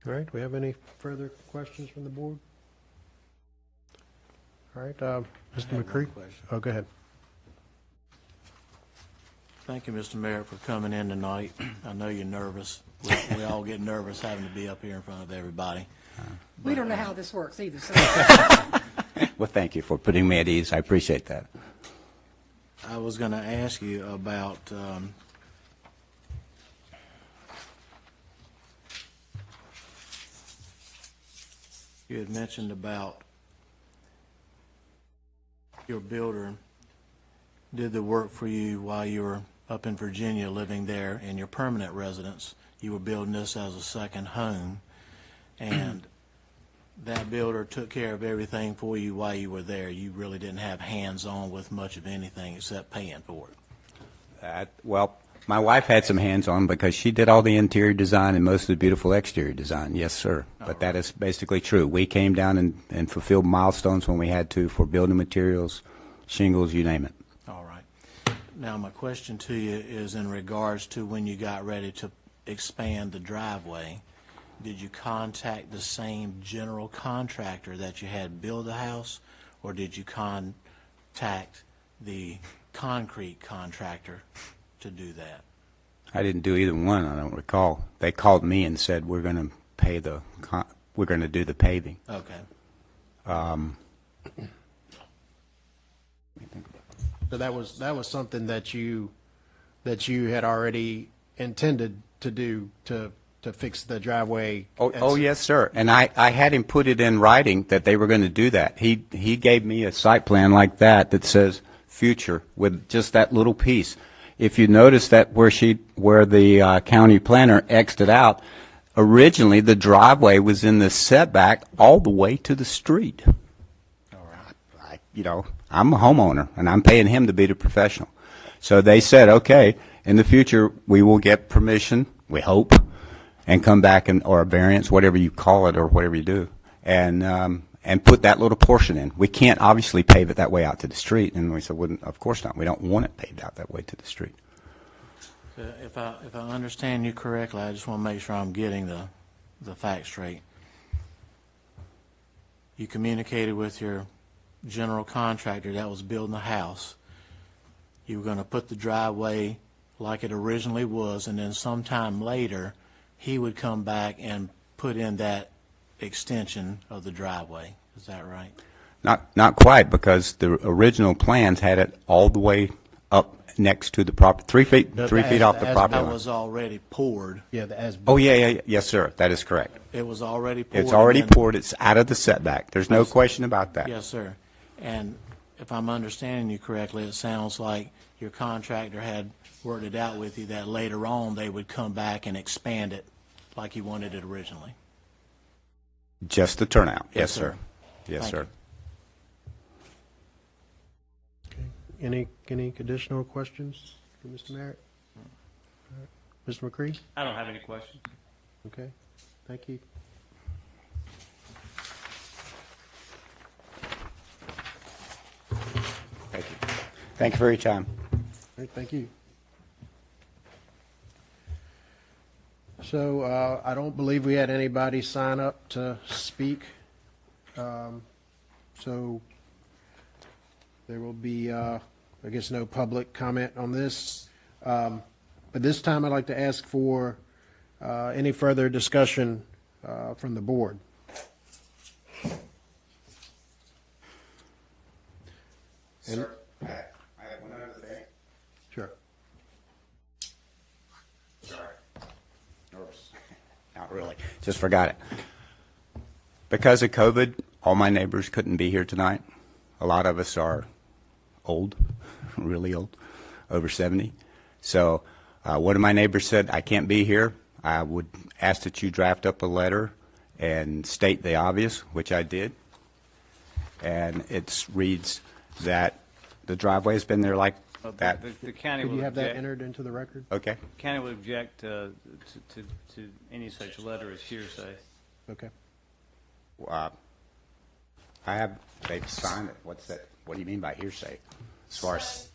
All right, do we have any further questions from the board? All right, Mr. McCree? Oh, go ahead. Thank you, Mr. Merritt, for coming in tonight. I know you're nervous. We all get nervous having to be up here in front of everybody. We don't know how this works either, sir. Well, thank you for putting me at ease. I appreciate that. I was going to ask you about you had mentioned about your builder did the work for you while you were up in Virginia living there in your permanent residence. You were building this as a second home, and that builder took care of everything for you while you were there. You really didn't have hands-on with much of anything except paying for it. Well, my wife had some hands-on because she did all the interior design and most of the beautiful exterior design. Yes, sir. But that is basically true. We came down and fulfilled milestones when we had to for building materials, shingles, you name it. All right. Now, my question to you is in regards to when you got ready to expand the driveway, did you contact the same general contractor that you had build the house, or did you contact the concrete contractor to do that? I didn't do either one. I don't recall. They called me and said we're going to we're going to do the paving. Okay. So that was something that you had already intended to do to fix the driveway. Oh, yes, sir. And I had him put it in writing that they were going to do that. He gave me a site plan like that says future with just that little piece. If you notice that where the county planner X'd it out, originally the driveway was in the setback all the way to the street. I'm a homeowner, and I'm paying him to be the professional. So they said, okay, in the future, we will get permission, we hope, and come back or a variance, whatever you call it or whatever you do, and put that little portion in. We can't obviously pave it that way out to the street. And we said, well, of course not. We don't want it paved out that way to the street. If I understand you correctly, I just want to make sure I'm getting the facts straight. You communicated with your general contractor that was building the house. You were going to put the driveway like it originally was, and then sometime later, he would come back and put in that extension of the driveway. Is that right? Not quite, because the original plans had it all the way up next to the property, 3 feet off the property That line. was already poured. Yeah, the as. Oh, yeah, yes, sir. That is correct. It was already poured. It's already and then- poured. It's out of the setback. There's no question about that. Yes, sir. And if I'm understanding you correctly, it sounds like your contractor had worked it out with you that later on they would come back and expand it like you wanted it originally. Just the turnout. Yes, Yes, sir. sir. Yes, Thank sir. Any additional questions for Mr. Merritt? All right. Mr. McCree? I don't have any questions. Okay, thank you. Thank you. Thank you for your time. All right, thank you. So I don't believe we had anybody sign up to speak. So there will be, I guess, no public comment on this. But this time, I'd like to ask for any further discussion from the board. Sir, I have one other thing. Sure. Sorry. Nervous. Not really. Just forgot it. Because of COVID, all my neighbors couldn't be here tonight. A lot of us are old, really old, over 70. So one of my neighbors said, I can't be here. I would ask that you draft up a letter and state the obvious, which I did. And it reads that the driveway has been there like that. The county Could will you have that object. entered into the record? Okay. County would object to any such letter as hearsay. Okay. I have, they've signed it. What's that? What do you mean by hearsay? As far as,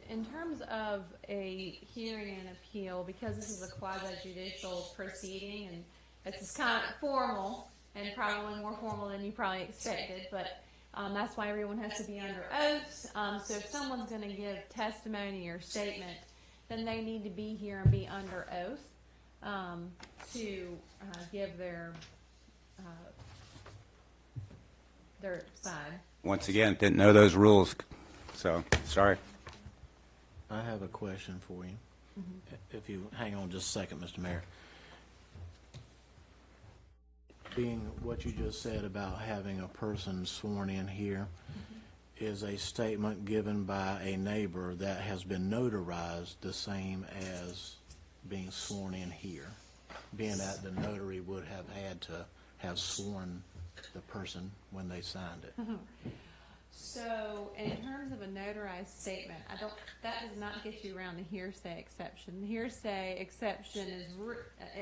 In terms of a hearing and appeal, because this is a quasi-judicial proceeding, and it's kind of formal, and probably more formal than you probably expected, but that's why everyone has to be under oath. So if someone's going to give testimony or statement, then they need to be here and be under oath to give their side. once again, didn't know those rules, so sorry. I have a question for you. If you hang on just a second, Mr. Mayor. Being what you just said about having a person sworn in here is a statement given by a neighbor that has been notarized the same as being sworn in here, being that the notary would have had to have sworn the person when they signed it. So, in terms of a notarized statement, that does not get you around the hearsay exception. The hearsay exception is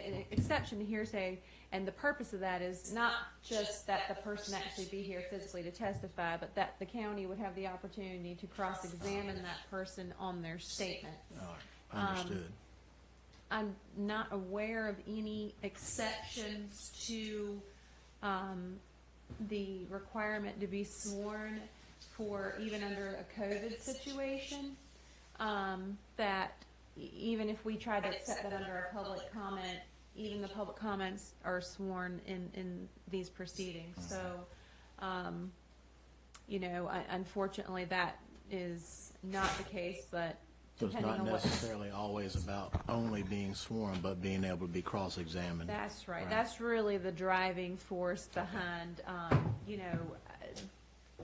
an exception to hearsay, and the purpose of that is not just that the person actually be here physically to testify, but that the county would have the opportunity to cross-examine that person on their statement. All right, understood. I'm not aware of any exceptions to the requirement to be sworn for even under a COVID situation, that even if we tried to accept that under a public comment, even the public comments are sworn in these proceedings. So, unfortunately, that is not the case, but So it's depending not on what... necessarily always about only being sworn, but being able to be cross-examined. That's right. Right. That's really the driving force behind,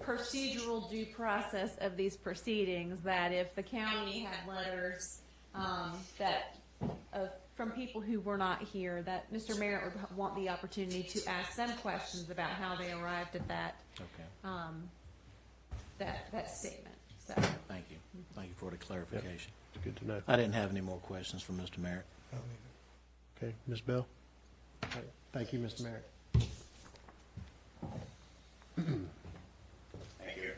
procedural due process of these proceedings, that if the county had letters of from people who were not here, that Mr. Merritt would want the opportunity to ask them questions about how they arrived at that, that statement. So, Thank you. Thank you for the clarification. It's good to know. I didn't have any more questions for Mr. Merritt. Okay, Ms. Bell? All right. Thank you, Mr. Merritt. Thank you.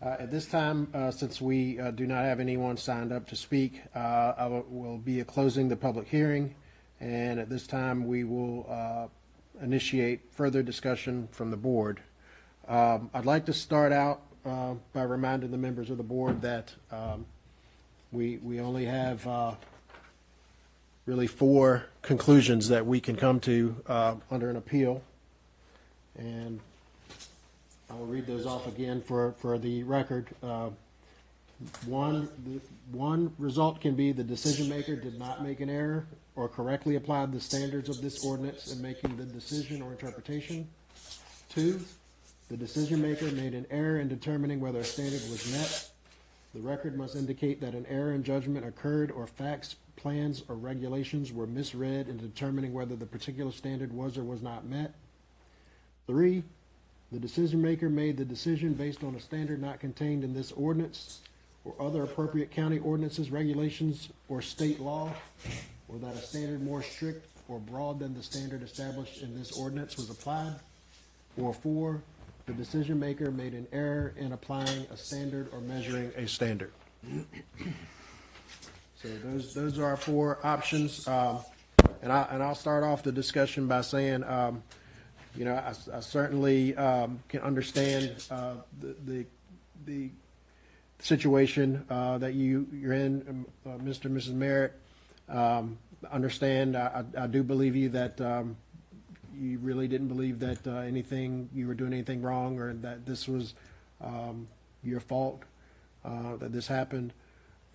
At this time, since we do not have anyone signed up to speak, will be closing the public hearing, and at this time, we will initiate further discussion from the board. I'd like to start out by reminding the members of the board that we only have really 4 conclusions that we can come to under an appeal, and I will read those off again for the record. One result can be the decision maker did not make an error or correctly applied the standards of this ordinance in making the decision or interpretation. 2, the decision maker made an error in determining whether a standard was met. The record must indicate that an error in judgment occurred or facts, plans, or regulations were misread in determining whether the particular standard was or was not met. 3, the decision maker made the decision based on a standard not contained in this ordinance or other appropriate county ordinances, regulations, or state law, or that a standard more strict or broad than the standard established in this ordinance was applied. Or 4, the decision maker made an error in applying a standard or measuring a standard. So those are our 4 options. And I'll start off the discussion by saying, I certainly can understand the situation that you're in, Mr. and Mrs. Merritt. Understand, I do believe you that you really didn't believe that you were doing anything wrong, or that this was your fault that this happened.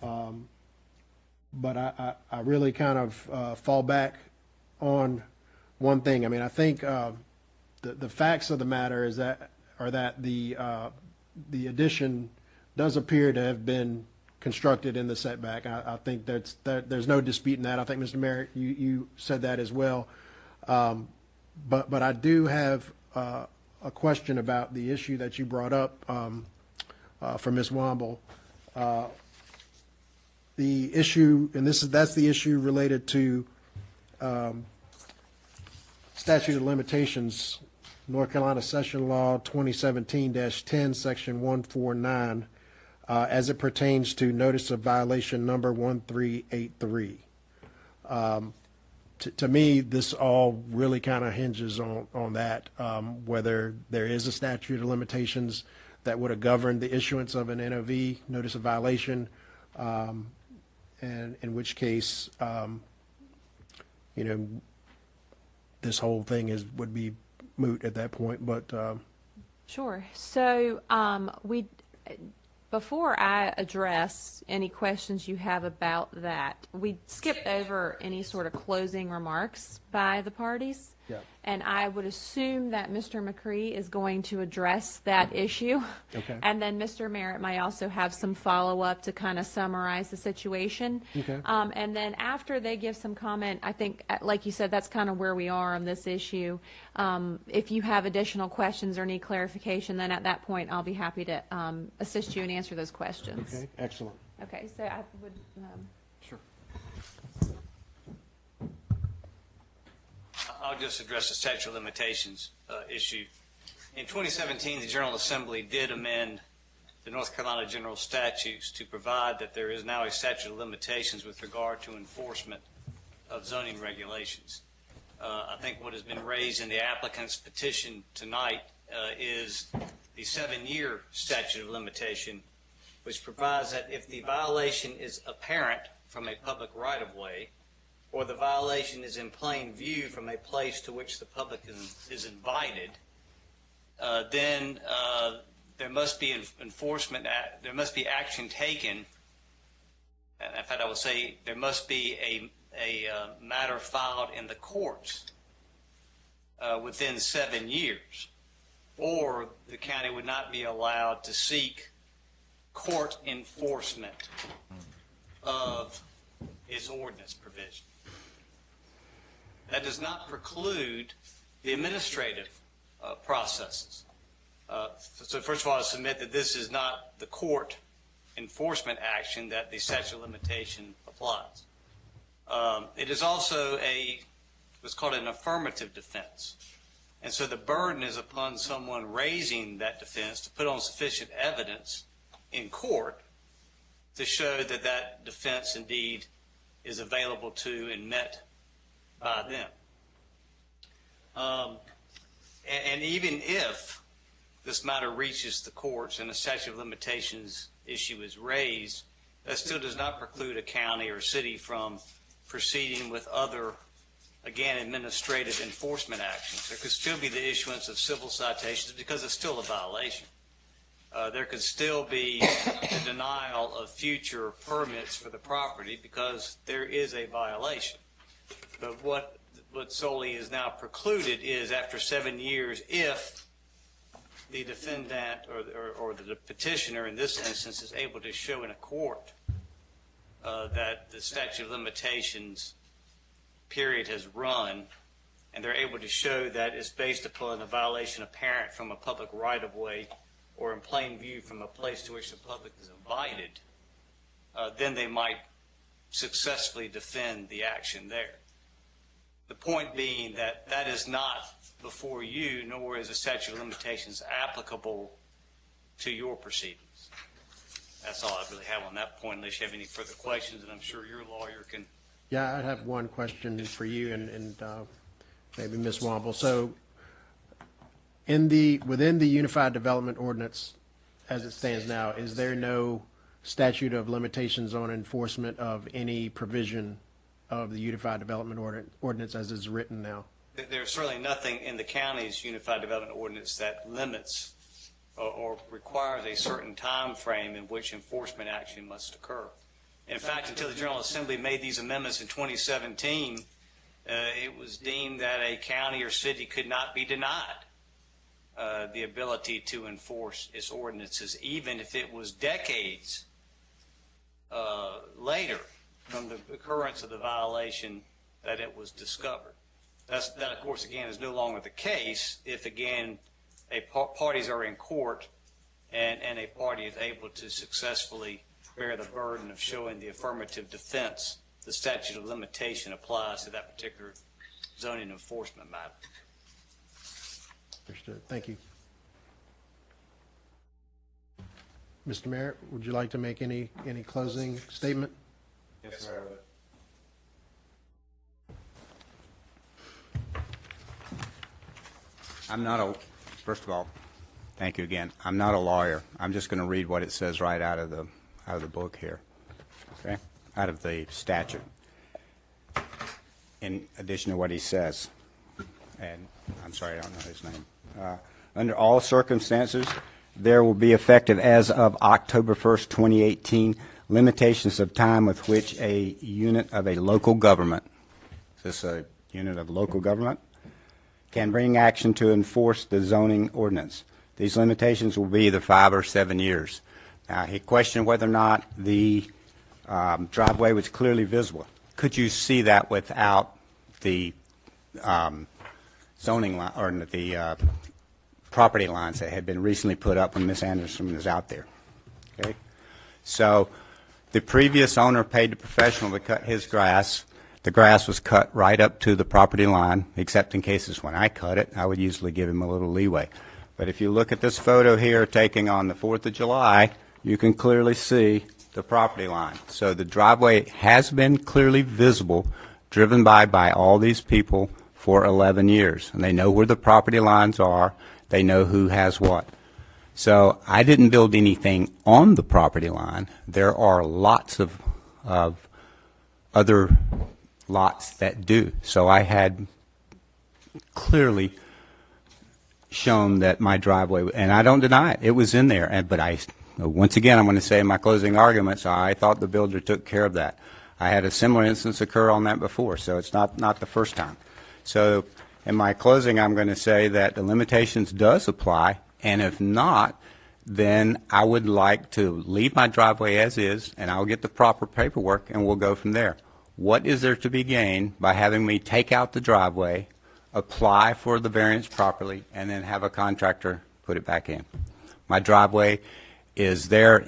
But I really kind of fall back on one thing. I mean, I think the facts of the matter are that the addition does appear to have been constructed in the setback. I think there's no disputing that. I think, Mr. Merritt, you said that as well. But I do have a question about the issue that you brought up for Ms. Womble. The issue, and that's the issue related to statute of limitations, North Carolina Session Law 2017-10, Section 149, as it pertains to notice of violation number 1383. To me, this all really kind of hinges on that, whether there is a statute of limitations that would have governed the issuance of an NOV, notice of violation, and in which case, this whole thing would be moot at that point. But sure. So before I address any questions you have about that, we skipped over any sort of closing remarks by the parties. Yeah. And I would assume that Mr. McCree is going to address that issue. Okay. And then Mr. Merritt might also have some follow-up to kind of summarize the situation. Okay. And then after they give some comment, I think, like you said, that's kind of where we are on this issue. If you have additional questions or need clarification, then at that point I'll be happy to assist you and answer those questions. okay, excellent. Okay, so I would... Sure. I'll just address the statute of limitations issue. In 2017, the General Assembly did amend the North Carolina General Statutes to provide that there is now a statute of limitations with regard to enforcement of zoning regulations. I think what has been raised in the applicant's petition tonight is the 7-year statute of limitation, which provides that if the violation is apparent from a public right-of-way, or the violation is in plain view from a place to which the public is invited, then there must be enforcement, there must be action taken. In fact, I would say there must be a matter filed in the courts within 7 years, or the county would not be allowed to seek court enforcement of its ordinance provision. That does not preclude the administrative processes. So first of all, I submit that this is not the court enforcement action that the statute of limitation applies. It is also what's called an affirmative defense. And so the burden is upon someone raising that defense to put on sufficient evidence in court to show that that defense indeed is available to and met by them. And even if this matter reaches the courts and a statute of limitations issue is raised, that still does not preclude a county or city from proceeding with other, again, administrative enforcement actions. There could still be the issuance of civil citations because it's still a violation. There could still be the denial of future permits for the property because there is a violation. But what solely is now precluded is after 7 years, if the defendant or the petitioner in this instance is able to show in a court that the statute of limitations period has run, and they're able to show that it's based upon a violation apparent from a public right-of-way or in plain view from a place to which the public is invited, then they might successfully defend the action there. The point being that that is not before you, nor is the statute of limitations applicable to your proceedings. That's all I really have on that point, unless you have any further questions, and I'm sure your lawyer can. Yeah, I'd have one question for you and maybe Ms. Womble. So within the Unified Development Ordinance, as it stands now, is there no statute of limitations on enforcement of any provision of the Unified Development Ordinance as is written now? There's certainly nothing in the county's Unified Development Ordinance that limits or requires a certain time frame in which enforcement action must occur. In fact, until the General Assembly made these amendments in 2017, it was deemed that a county or city could not be denied the ability to enforce its ordinances, even if it was decades later from the occurrence of the violation that it was discovered. That, of course, again, is no longer the case if, again, parties are in court and a party is able to successfully bear the burden of showing the affirmative defense. The statute of limitation applies to that particular zoning enforcement matter. Understood. Thank you. Mr. Merritt, would you like to make any closing statement? Yes, sir. First of all, thank you again. I'm not a lawyer. I'm just going to read what it says right out of the book here, okay? Out of the statute. In addition to what he says, and I'm sorry, I don't know his name. Under all circumstances, there will be effective as of October 1st, 2018, limitations of time with which a unit of a local government, is this a unit of local government, can bring action to enforce the zoning ordinance. These limitations will be either 5 or 7 years. Now, he questioned whether or not the driveway was clearly visible. Could you see that without the zoning line or the property lines that had been recently put up when Ms. Anderson was out there? Okay, so the previous owner paid the professional to cut his grass. The grass was cut right up to the property line, except in cases when I cut it, I would usually give him a little leeway. But if you look at this photo here taken on the 4th of July, you can clearly see the property line. So the driveway has been clearly visible, driven by all these people for 11 years. And they know where the property lines are. They know who has what. So I didn't build anything on the property line. There are lots of other lots that do. So I had clearly shown that my driveway, and I don't deny it, it was in there. But once again, I'm going to say in my closing arguments, I thought the builder took care of that. I had a similar instance occur on that before, so it's not the first time. So in my closing, I'm going to say that the limitations does apply, and if not, then I would like to leave my driveway as is, and I'll get the proper paperwork, and we'll go from there. what is there to be gained by having me take out the driveway, apply for the variance properly, and then have a contractor put it back in? My driveway is there,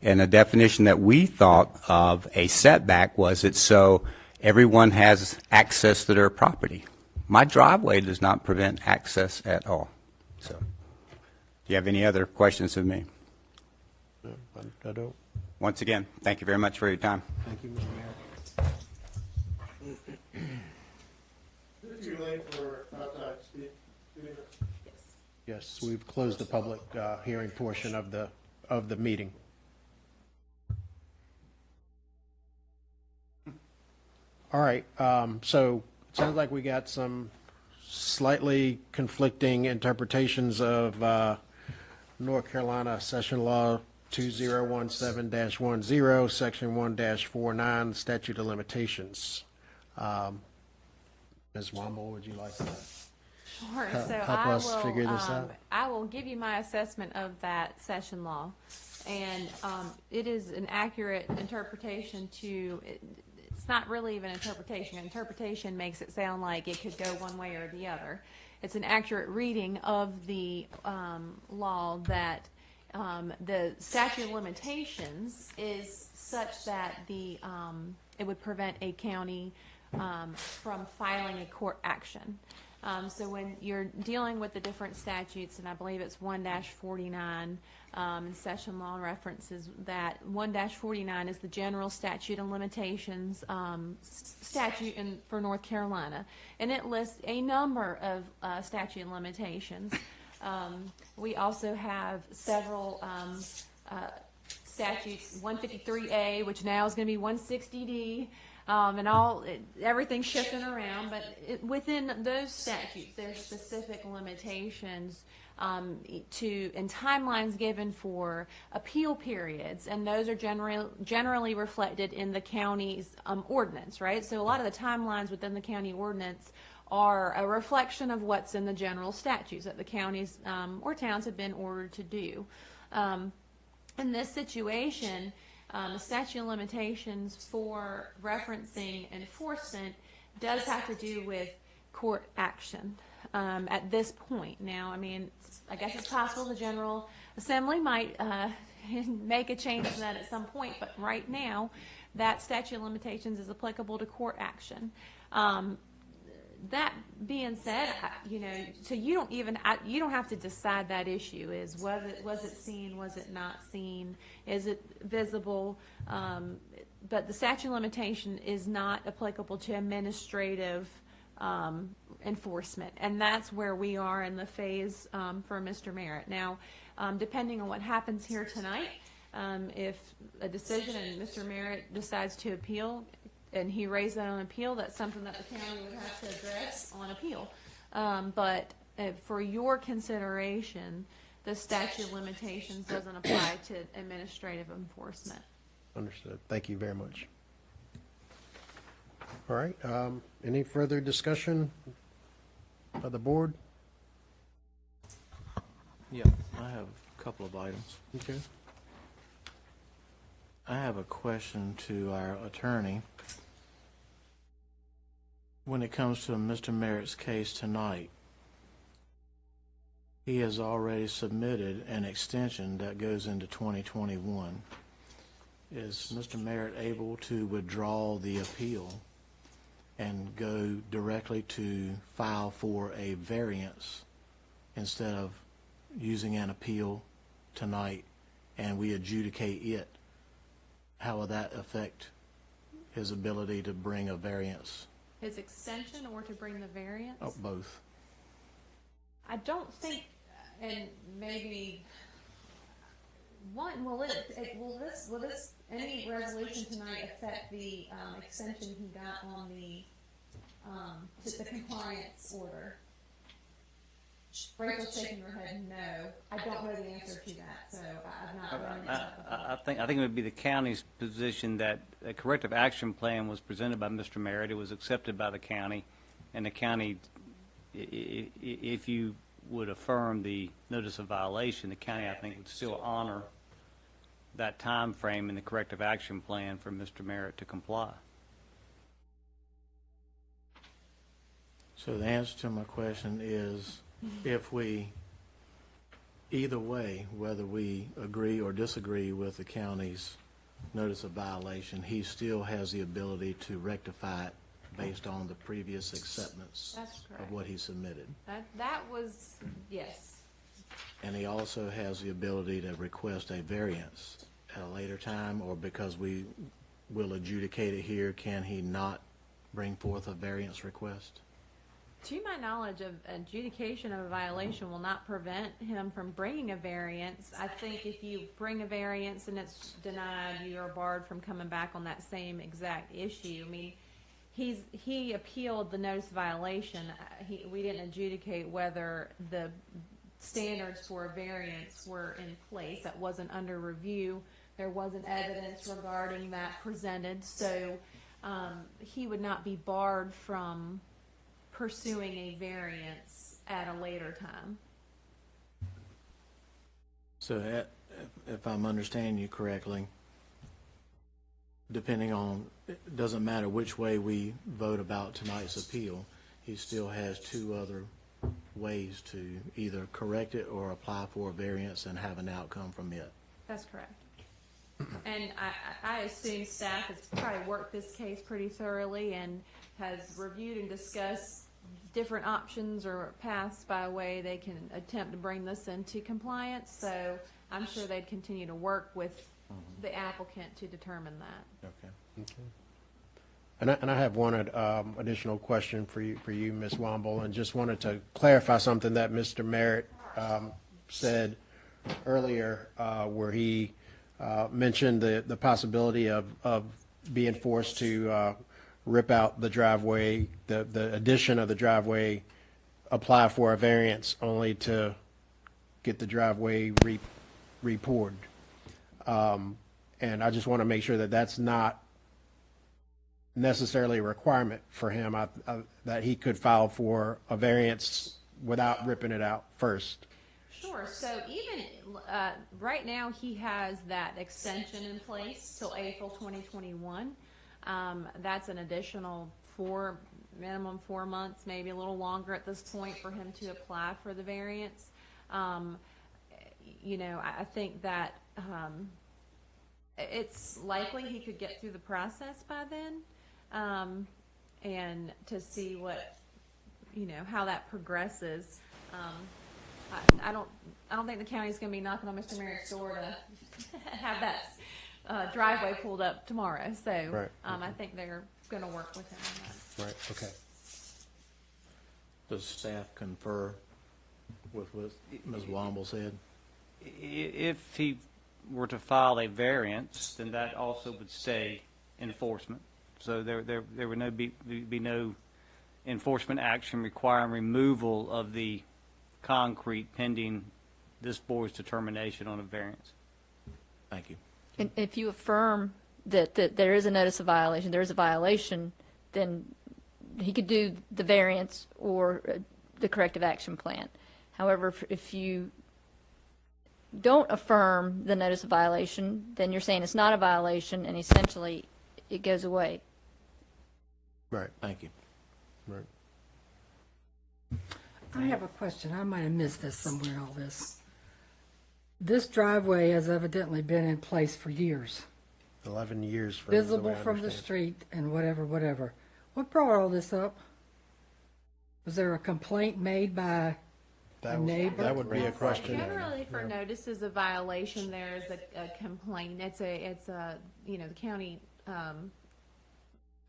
and the definition that we thought of a setback was it's so everyone has access to their property. My driveway does not prevent access at all. So, do you have any other questions of me? No, I don't. Once again, thank you very much for your time. Thank you, Mr. Mayor. Is it too late for outside speak? Yes, we've closed the public hearing portion of the meeting. All right, so it sounds like we got some slightly conflicting interpretations of North Carolina Session Law 2017-10, Section 1-49, Statute of Limitations. Ms. Womble, would you like to Sure. So help us figure this out? I will give you my assessment of that session law, and it is an accurate interpretation to. It's not really even interpretation. Interpretation makes it sound like it could go one way or the other. It's an accurate reading of the law that the statute of limitations is such that it would prevent a county from filing a court action. So when you're dealing with the different statutes, and I believe it's 1-49, and session law references that 1-49 is the general statute of limitations statute for North Carolina, and it lists a number of statute of limitations. We also have several statutes, 153A, which now is going to be 160D. And everything's shifting around, but within those statutes, there's specific limitations and timelines given for appeal periods, and those are generally reflected in the county's ordinance, right? So a lot of the timelines within the county ordinance are a reflection of what's in the general statutes that the counties or towns have been ordered to do. In this situation, the statute of limitations for referencing enforcement does have to do with court action at this point. Now, I mean, I guess it's possible the General Assembly might make a change to that at some point, but right now, that statute of limitations is applicable to court action. That being said, so you don't have to decide that issue. Was it seen? Was it not seen? Is it visible? But the statute of limitation is not applicable to administrative enforcement, and that's where we are in the phase for Mr. Merritt. Now, depending on what happens here tonight, if a decision and Mr. Merritt decides to appeal, and he raised that on appeal, that's something that the county would have to address on appeal. But for your consideration, the statute of limitations doesn't apply to administrative enforcement. Understood. Thank you very much. All right. Any further discussion by the board? Yeah, I have a couple of items. Okay. I have a question to our attorney. When it comes to Mr. Merritt's case tonight, he has already submitted an extension that goes into 2021. Is Mr. Merritt able to withdraw the appeal and go directly to file for a variance instead of using an appeal tonight and we adjudicate it? How will that affect his ability to bring a variance? His extension or to bring the variance? Oh, both. I don't think, and maybe one, will this any resolution tonight affect the extension he got on the compliance order? Rachel's shaking her head no. I don't know the answer to that, so I've not run into that before. I think it would be the county's position that a corrective action plan was presented by Mr. Merritt. It was accepted by the county, and the county, if you would affirm the notice of violation, the county, I think, would still honor that time frame in the corrective action plan for Mr. Merritt to comply. So the answer to my question is, if we, either way, whether we agree or disagree with the county's notice of violation, he still has the ability to rectify it based on the previous acceptance That's correct. of what he submitted. That was, yes. And he also has the ability to request a variance at a later time, or because we will adjudicate it here, can he not bring forth a variance request? To my knowledge, of adjudication of a violation will not prevent him from bringing a variance. I think if you bring a variance and it's denied, you are barred from coming back on that same exact issue. I mean, he appealed the notice of violation. We didn't adjudicate whether the standards for a variance were in place. That wasn't under review. There wasn't evidence regarding that presented, so he would not be barred from pursuing a variance at a later time. So if I'm understanding you correctly, depending on, it doesn't matter which way we vote about tonight's appeal, he still has two other ways to either correct it or apply for a variance and have an outcome from it. That's correct. And I assume staff has probably worked this case pretty thoroughly and has reviewed and discussed different options or paths by way they can attempt to bring this into compliance. So I'm sure they'd continue to work with the applicant to determine that. Okay. And I have one additional question for you, Ms. Womble, and just wanted to clarify something that Mr. Merritt said earlier, where he mentioned the possibility of being forced to rip out the driveway, the addition of the driveway, apply for a variance only to get the driveway re-poured. And I just want to make sure that that's not necessarily a requirement for him, that he could file for a variance without ripping it out first. Sure. So even right now, he has that extension in place till April 2021. That's an additional minimum 4 months, maybe a little longer at this point for him to apply for the variance. I think that it's likely he could get through the process by then, and to see what, how that progresses. I don't think the county's going to be knocking on Mr. Merritt's door to have that driveway pulled up tomorrow. So Right. I think they're going to work with him on that. Right, okay. Does staff confer with what Ms. Womble said? If he were to file a variance, then that also would stay enforcement. So there would be no enforcement action requiring removal of the concrete pending this board's determination on a variance. Thank you. And if you affirm that there is a notice of violation, there is a violation, then he could do the variance or the corrective action plan. However, if you don't affirm the notice of violation, then you're saying it's not a violation, and essentially it goes away. Right, Thank you. right. I have a question. I might have missed this somewhere in all this. This driveway has evidently been in place for years, 11 years from visible from the street and whatever. What brought all this up? Was there a complaint made by a neighbor? That would be a question. Generally, for notices of violation, there is a complaint. It's a the county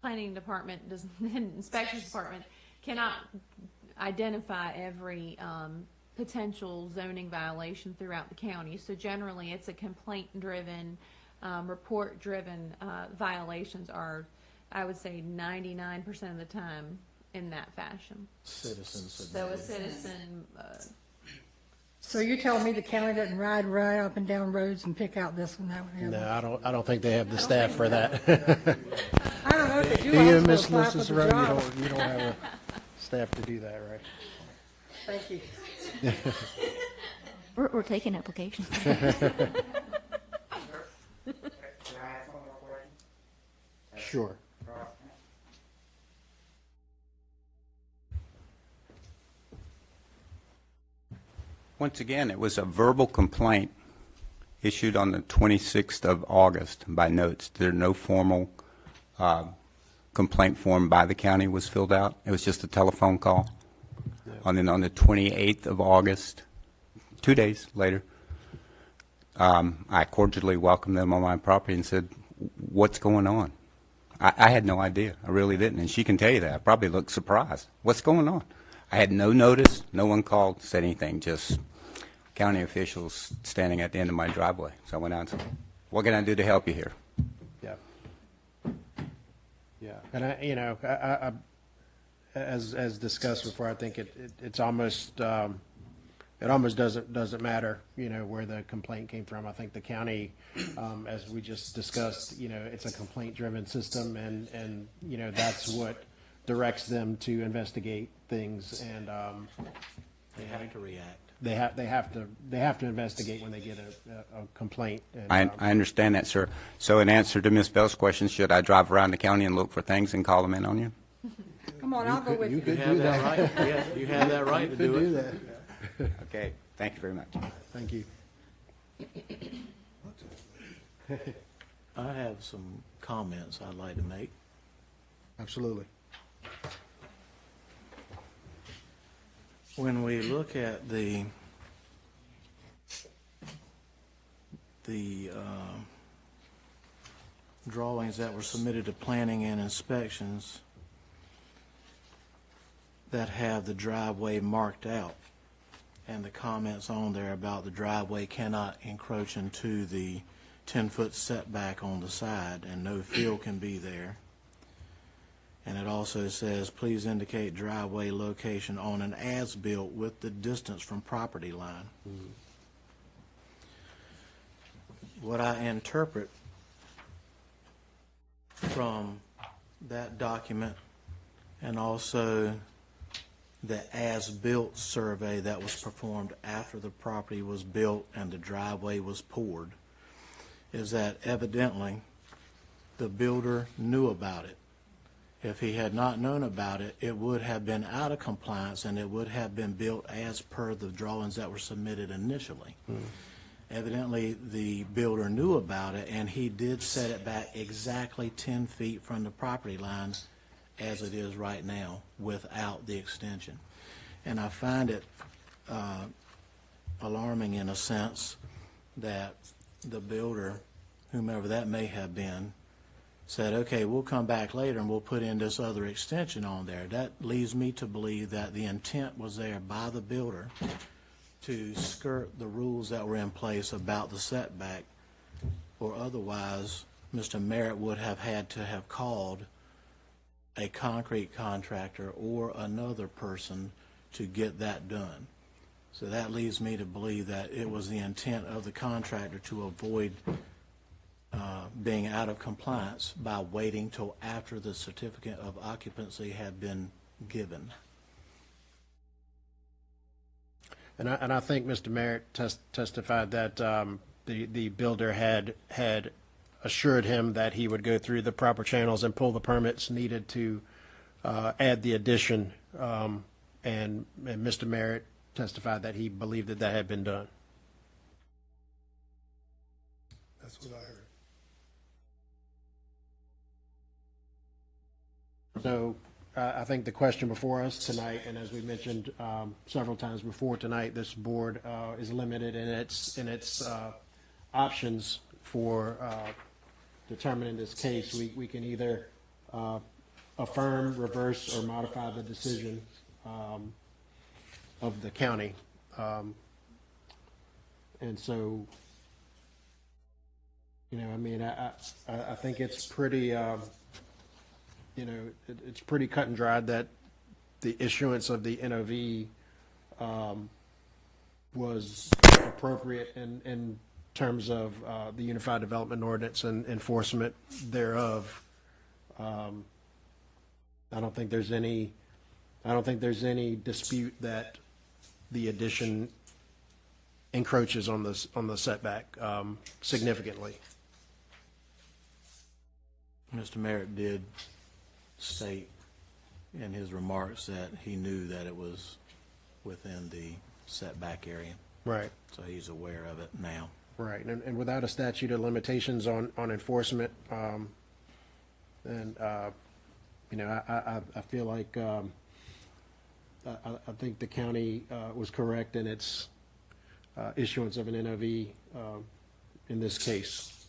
planning department, inspections department cannot identify every potential zoning violation throughout the county. So generally, it's a complaint-driven, report-driven violations are, I would say, 99% of the time in that fashion. Citizens. So a citizen, So you're telling me the county doesn't ride right up and down roads and pick out this one, that one, the other? No, I don't think they have the staff for that. I don't know if they do. Do I you, was Miss gonna apply for the Cicero? job. You don't have a staff to do that, right? Thank you. We're taking applications. Can I ask one more question? Sure. Once again, it was a verbal complaint issued on the 26th of August by notes. There no formal complaint form by the county was filled out. It was just a telephone call. And then on the 28th of August, 2 days later, I cordially welcomed them on my property and said, what's going on? I had no idea. I really didn't. And she can tell you that. I probably looked surprised. What's going on? I had no notice. No one called, said anything, just county officials standing at the end of my driveway. So I went out and said, what can I do to help you here? Yeah. Yeah. And I as discussed before, I think it's almost, it almost doesn't matter, where the complaint came from. I think the county, as we just discussed, it's a complaint-driven system, and that's what directs them to investigate things, and They have to react. they have to investigate when they get a complaint. And, I understand that, sir. So in answer to Ms. Bell's question, should I drive around the county and look for things and call them in on you? Come on, I'll go with you you. could You have do that that. right. Yeah, you have that right to do do it. that. Okay, thank you very much. Thank you. I have some comments I'd like to make. Absolutely. When we look at the drawings that were submitted to planning and inspections that have the driveway marked out, and the comments on there about the driveway cannot encroach into the 10-foot setback on the side and no field can be there. And it also says, please indicate driveway location on an as-built with the distance from property line. What I interpret from that document and also the as-built survey that was performed after the property was built and the driveway was poured is that evidently the builder knew about it. If he had not known about it, it would have been out of compliance and it would have been built as per the drawings that were submitted initially. Evidently, the builder knew about it and he did set it back exactly 10 feet from the property line as it is right now without the extension. And I find it alarming in a sense that the builder, whomever that may have been, said, okay, we'll come back later and we'll put in this other extension on there. That leads me to believe that the intent was there by the builder to skirt the rules that were in place about the setback, or otherwise Mr. Merritt would have had to have called a concrete contractor or another person to get that done. So that leads me to believe that it was the intent of the contractor to avoid being out of compliance by waiting till after the certificate of occupancy had been given. And I think Mr. Merritt testified that the builder had assured him that he would go through the proper channels and pull the permits needed to add the addition, and Mr. Merritt testified that he believed that that had been done. That's what I heard. So I think the question before us tonight, and as we mentioned several times before tonight, this board is limited in its options for determining this case. We can either affirm, reverse, or modify the decision of the county. And so, I mean, I think it's pretty, it's pretty cut and dried that the issuance of the NOV was appropriate in terms of the Unified Development Ordinance and enforcement thereof. I don't think there's any dispute that the addition encroaches on the setback significantly. Mr. Merritt did state in his remarks that he knew that it was within the setback area. Right. So he's aware of it now. Right, and without a statute of limitations on enforcement, and, you know, I feel like, I think the county was correct in its issuance of an NOV in this case.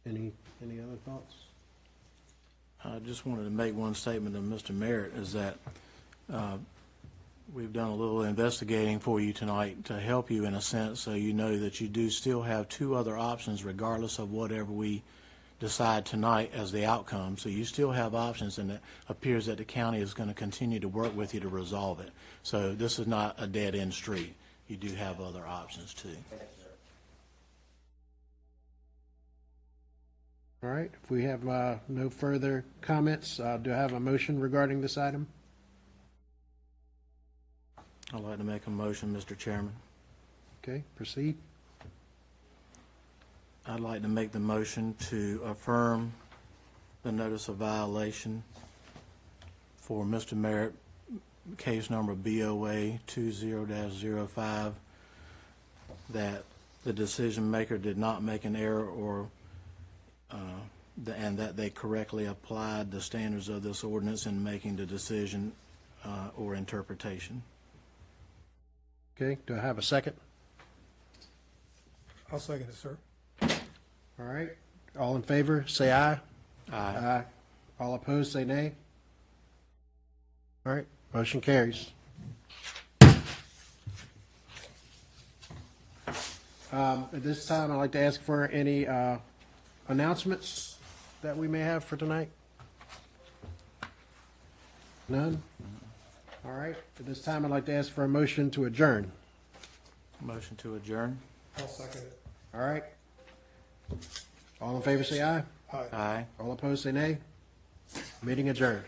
Any other thoughts? I just wanted to make one statement to Mr. Merritt, is that we've done a little investigating for you tonight to help you in a sense, so you know that you do still have two other options regardless of whatever we decide tonight as the outcome. So you still have options, and it appears that the county is going to continue to work with you to resolve it. So this is not a dead-end street. You do have other options too. All right, if we have no further comments, do I have a motion regarding this item? I'd like to make a motion, Mr. Chairman. Okay, proceed. I'd like to make the motion to affirm the notice of violation for Mr. Merritt, case number BOA 20-05, that the decision maker did not make an error or and that they correctly applied the standards of this ordinance in making the decision or interpretation. Okay, do I have a second? I'll second it, sir. All right, all in favor, say aye. Aye. All opposed, say nay. All right, motion carries. At this time, I'd like to ask for any announcements that we may have for tonight. None? All right, at this time, I'd like to ask for a motion to adjourn. Motion to adjourn. I'll second it. All right. All in favor, say aye. Aye. Aye. All opposed, say nay. Meeting adjourned.